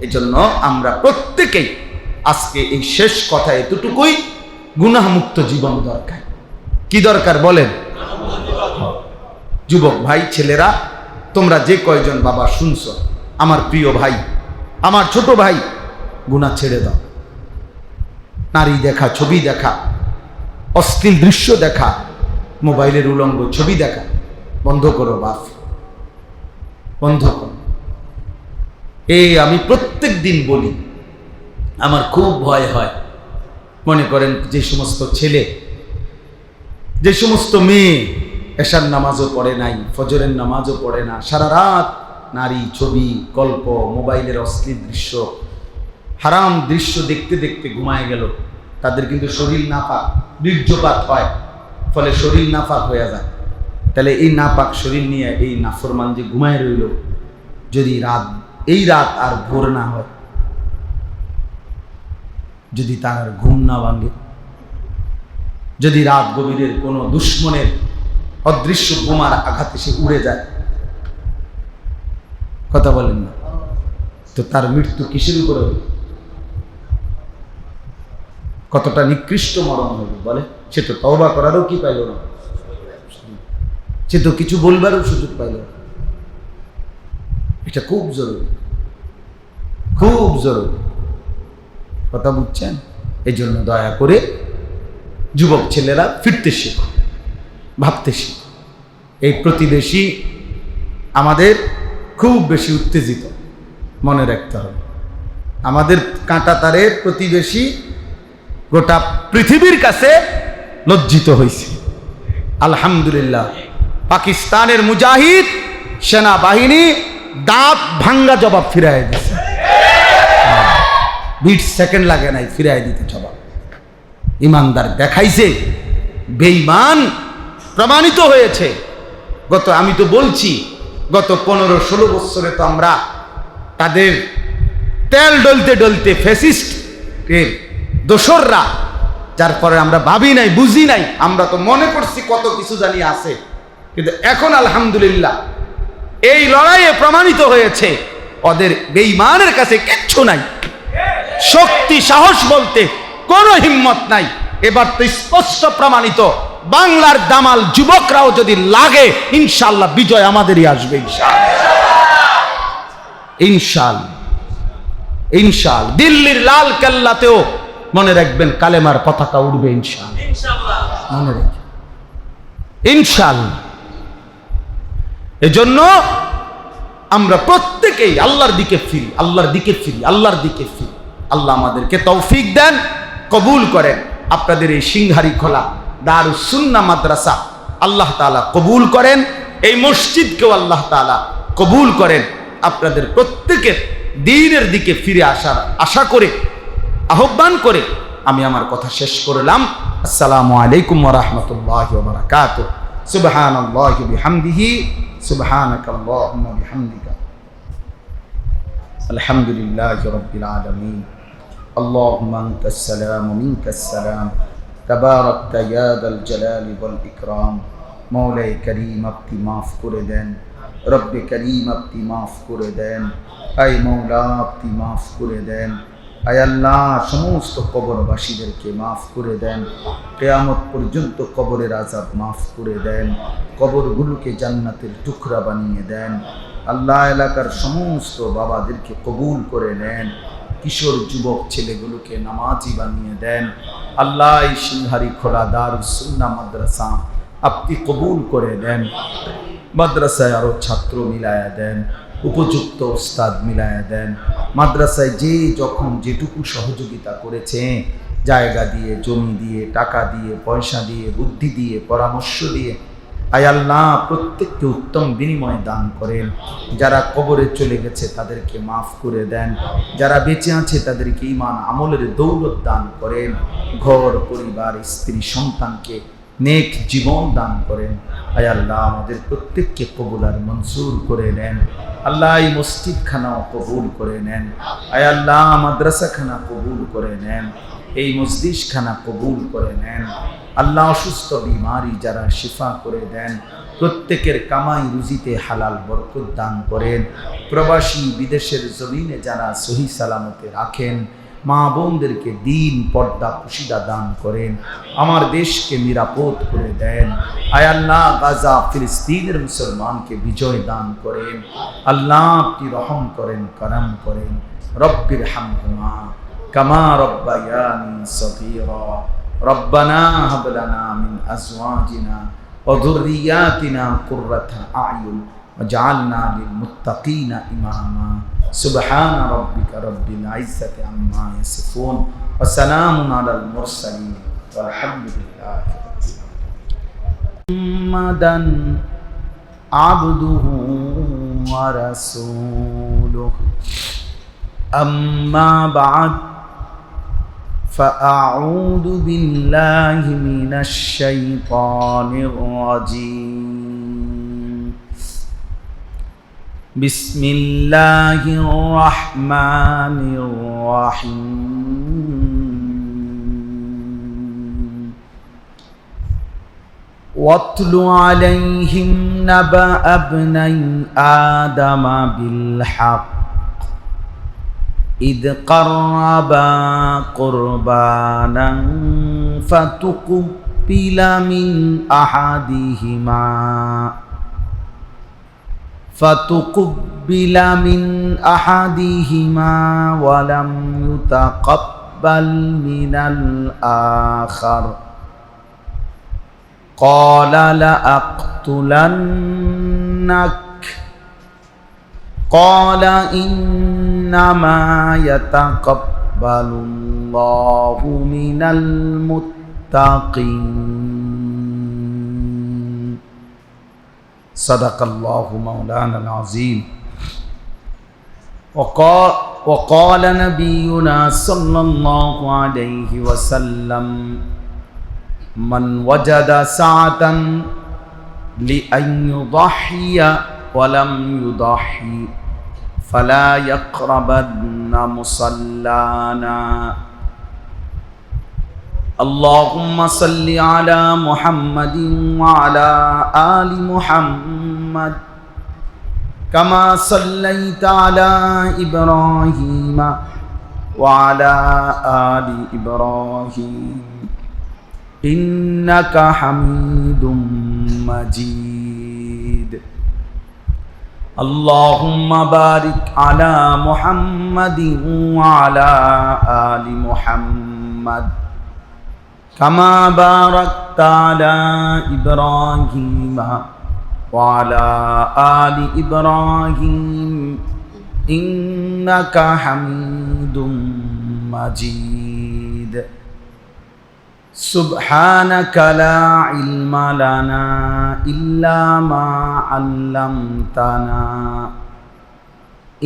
এই জন্য আমরা প্রত্যেকেই আজকে এই শেষ কথা এতটুকুই, গুনাহমুক্ত জীবন দরকার। কি দরকার বলেন? যুবক ভাই, ছেলেরা, তোমরা যে কয়জন বাবা শুনছো, আমার প্রিয় ভাই, আমার ছোট ভাই, গুনাহ ছেড়ে দাও। নারী দেখা, ছবি দেখা, অশ্লীল দৃশ্য দেখা, মোবাইলের উলঙ্গ ছবি দেখা বন্ধ করো বাপ, বন্ধ করো। আমি প্রত্যেক দিন বলি, আমার খুব ভয় হয়। মনে করেন যে সমস্ত ছেলে, যে সমস্ত মেয়ে এশার নামাজও পড়ে নাই, ফজরের নামাজও পড়ে না, সারা রাত নারী, ছবি, গল্প, মোবাইলের অশ্লীল দৃশ্য, হারাম দৃশ্য দেখতে দেখতে ঘুমায় গেল, তাদের কিন্তু শরীর নাপাক, বীর্যপাত হয়, ফলে শরীর নাপাক হয়ে যায়। তাহলে এই নাপাক শরীর নিয়ে এই নাফরমান যে ঘুমায় রইল, যদি এই রাত আর ভোর না হয়, যদি তার আর ঘুম না ভাঙে, যদি রাত গভীরের কোনো দুশ্মনের অদৃশ্য বোমার আঘাতে সে উড়ে যায়, কথা বলেন না, তো তার মৃত্যু কিসের উপরে হবে? কতটা নিকৃষ্ট মরণ হবে বলে। সে তো তওবা করারও কি পাইল না, সে তো কিছু বলবারও সুযোগ পাইল না। এটা খুব জরুরি, খুব জরুরি, কথা বুঝছেন? এই জন্য দয়া করে যুবক ছেলেরা ফিরতে শেখো, ভাবতে শেখো। এই প্রতিবেশী আমাদের খুব বেশি উত্তেজিত, মনে রাখতে হবে। আমাদের কাঁটাতারের প্রতিবেশী গোটা পৃথিবীর কাছে লজ্জিত হয়েছে। আলহামদুলিল্লাহ, পাকিস্তানের মুজাহিদ সেনাবাহিনী দাঁত ভাঙ্গা জবাব ফিরাই দিয়েছে। 20 সেকেন্ড লাগে নাই ফিরাই দিতে জবাব। ইমানদার দেখাইছে, বেঈমান প্রমাণিত হয়েছে। আমি তো বলছি গত 15-16 বছরে তো আমরা তাদের তেল ডলতে ডলতে ফ্যাসিস্ট দোসররা, যার পরে আমরা ভাবি নাই, বুঝি নাই, আমরা তো মনে করছি কত কিছু জানি আছে, কিন্তু এখন আলহামদুলিল্লাহ এই লড়াইয়ে প্রমাণিত হয়েছে ওদের বেঈমানের কাছে কিচ্ছু নাই, শক্তি সাহস বলতে কোনো হিম্মত নাই। এবার তো স্পষ্ট প্রমাণিত, বাংলার দামাল যুবকরাও যদি লাগে ইনশাআল্লাহ বিজয় আমাদেরই আসবে। ইনশাআল্লাহ, ইনশাআল্লাহ। দিল্লির লাল কেল্লাতেও মনে রাখবেন কালেমার পতাকা উঠবে ইনশাআল্লাহ, মনে রাখবেন ইনশাআল্লাহ। এজন্য আমরা প্রত্যেকেই আল্লাহর দিকে ফিরি, আল্লাহর দিকে ফিরি, আল্লাহর দিকে ফিরি। আল্লাহ আমাদেরকে তৌফিক দেন, কবুল করেন। আপনাদের এই সিংহারি খোলা দারুস সুন্নাহ মাদ্রাসা আল্লাহ তাআলা কবুল করেন, এই মসজিদকেও আল্লাহ তাআলা কবুল করেন। আপনাদের প্রত্যেকের দ্বীনের দিকে ফিরে আসার আশা করে, আহ্বান করে আমি আমার কথা শেষ করলাম। আসসালামু আলাইকুম ওয়া রাহমাতুল্লাহি ওয়া বারাকাতুহু। সুবহানাল্লাহি বিহামদিহি, সুবহানাকাল্লাহুম্মা বিহামদিকা, আলহামদুলিল্লাহি রাব্বিল আলামিন। আল্লাহুম্মা আনতাস সালাম ওয়া মিনকাস সালাম, তাবারাকতা ইয়া যাল জালালি ওয়াল ইকরাম। মওলাই করিম আপনি মাফ করে দেন, রব্বে করিম আপনি মাফ করে দেন, আয় মওলা আপনি মাফ করে দেন। আয় আল্লাহ সমস্ত কবরবাসীদেরকে মাফ করে দেন, কিয়ামত পর্যন্ত কবরের আযাব মাফ করে দেন, কবরগুলোকে জান্নাতের টুকরা বানিয়ে দেন। আল্লাহ এলাকার সমস্ত বাবাদেরকে কবুল করে নেন, কিশোর যুবক ছেলেগুলোকে নামাজি বানিয়ে দেন। আল্লাহ এই সিংহারি খোলা দারুস সুন্নাহ মাদ্রাসা আপনি কবুল করে দেন, মাদ্রাসায় আরো ছাত্র মিলায়া দেন, উপযুক্ত উস্তাদ মিলায়া দেন। মাদ্রাসায় যে যখন যেটুকু সহযোগিতা করেছে, জায়গা দিয়ে, জমি দিয়ে, টাকা দিয়ে, পয়সা দিয়ে, বুদ্ধি দিয়ে, পরামর্শ দিয়ে, আয় আল্লাহ প্রত্যেককে উত্তম বিনিময় দান করেন। যারা কবরে চলে গেছে তাদেরকে মাফ করে দেন, যারা বেঁচে আছে তাদেরকে ঈমান আমলের দৌলত দান করেন। ঘর পরিবার, স্ত্রী সন্তানকে নেক জীবন দান করেন। আয় আল্লাহ আমাদের প্রত্যেককে কবুল আর মনসুর করে নেন। আল্লাহ এই মসজিদখানাও কবুল করে নেন। আয় আল্লাহ মাদ্রাসাখানা কবুল করে নেন, এই মসজিদখানা কবুল করে নেন। আল্লাহ অসুস্থ বিমারি যারা শিফা করে দেন, প্রত্যেকের কামাই রুজিতে হালাল বরকত দান করেন। প্রবাসী বিদেশের জমিনে যারা সহি সালামতে রাখেন, মা বোনদেরকে দিন পর্দা পুশিদা দান করেন। আমার দেশকে নিরাপদ করে দেন। আয় আল্লাহ গাজা ফিলিস্তিনের মুসলমানকে বিজয় দান করেন। আল্লাহ আপনি রহম করেন, করম করেন। রব্বির হামহুমা কামা রব্বায়ানি সগীরা। রব্বানা হাব লানা মিন আজওয়াজিনা ওয়া যুররিয়াতিনা কুররাতা আ'য়ুন ওয়াজআলনা লিল মুত্তাকিনা ইমামা। সুবহান রাব্বিকা রাব্বিল ইজ্জাতি আম্মা ইয়াসিফুন ওয়া সালামুন আলাল মুরসালিন ওয়ালহামদুলিল্লাহি রাব্বিল আলামিন। মুহাম্মাদান আবদুহু ওয়া রাসূলুহু আম্মা বা'দ فأعوذ بالله من الشيطان الرجيم. بسم الله الرحمن الرحيم. واتل عليهم نبأ ابني آدم بالحق إذ قربا قربانا فتقبل من أحدهما ولم يتقبل من الآخر قال لأقتلنك قال إنما يتقبل الله من المتقين صدق الله مولانا العظيم وقال نبينا صلى الله عليه وسلم من وجد سعة لأن يضحي ولم يضحي فلا يقربن مصلانا اللهم صل على محمد وعلى آل محمد كما صليت على إبراهيم وعلى آل إبراهيم إنك حميد مجيد اللهم بارك على محمد وعلى آل محمد كما باركت على إبراهيم وعلى آل إبراهيم إنك حميد مجيد سبحانك لا علم لنا إلا ما علمتنا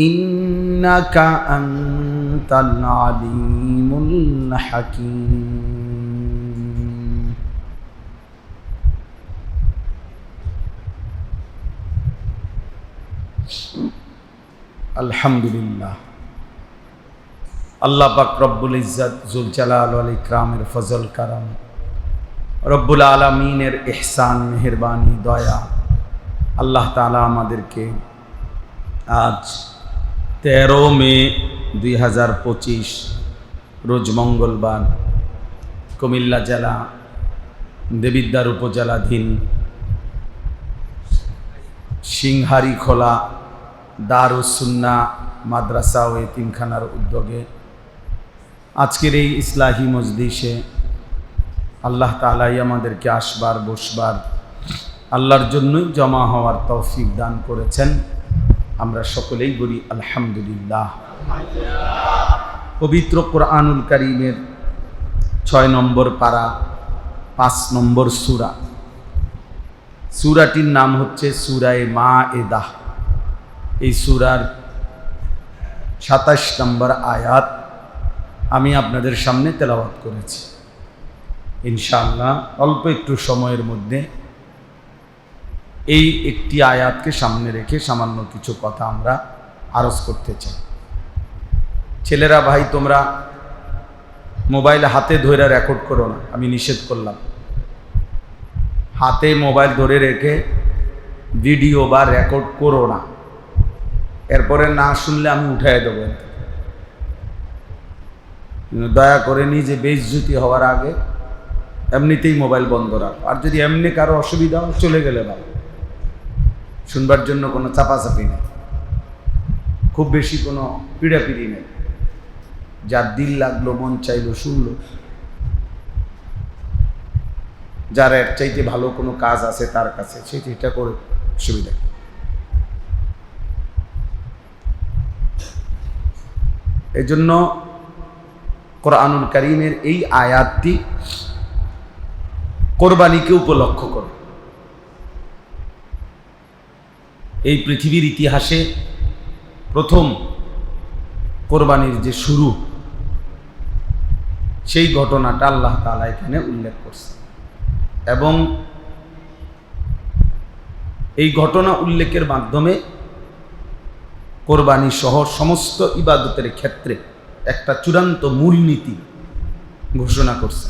إنك أنت العليم الحكيم الحمد لله আল্লাহ পাক রব্বুল ইজ্জত জুল জালাল ওয়াল ইকরামের ফজল কারাম রব্বুল আলামিনের ইহসান মেহেরবানি দয়া আল্লাহ তাআলা আমাদেরকে আজ 13 মে 2025 রোজ মঙ্গলবার কুমিল্লা জেলা দেবিদ্বার উপজেলাধীন সিংহারিখোলা দারুস সুন্নাহ মাদ্রাসা ও এতিমখানার উদ্যোগে আজকের এই ইসলাহি মজলিসে আল্লাহ তাআলাই আমাদেরকে আসবার বসবার আল্লাহর জন্যই জমা হওয়ার তৌফিক দান করেছেন। আমরা সকলেই বলি আলহামদুলিল্লাহ। পবিত্র কোরআনুল কারীমের 6 নম্বর পারা 5 নম্বর সূরা, সূরাটির নাম হচ্ছে সূরায়ে মায়েদাহ। এই সূরার 27 নম্বর আয়াত আমি আপনাদের সামনে তেলাওয়াত করেছি। ইনশাআল্লাহ অল্প একটু সময়ের মধ্যে এই একটি আয়াতকে সামনে রেখে সামান্য কিছু কথা আমরা আরজ করতে চাই। ছেলেরা ভাই, তোমরা মোবাইল হাতে ধরে রেকর্ড করো না, আমি নিষেধ করলাম। হাতে মোবাইল ধরে রেখে ভিডিও বা রেকর্ড করো না, এরপরে না শুনলে আমি উঠাই দেবো। দয়া করে নিজে বেইজ্জতি হওয়ার আগে এমনিতেই মোবাইল বন্ধ রাখো। আর যদি এমনি কারো অসুবিধা হয় চলে গেলে ভালো, শুনবার জন্য কোনো চাপাচাপি নেই, খুব বেশি কোনো পিড়াপিড়ি নেই। যার দিল লাগলো, মন চাইলো শুনলো, যার এর চাইতে ভালো কোনো কাজ আছে তার কাছে সেটা করে সুবিধা। এই জন্য কোরআনুল কারীমের এই আয়াতটি কোরবানিকে উপলক্ষ করে। এই পৃথিবীর ইতিহাসে প্রথম কোরবানির যে শুরু, সেই ঘটনাটা আল্লাহ তাআলা এখানে উল্লেখ করছে এবং এই ঘটনা উল্লেখের মাধ্যমে কোরবানি সহ সমস্ত ইবাদতের ক্ষেত্রে একটা চূড়ান্ত মূলনীতি ঘোষণা করছে।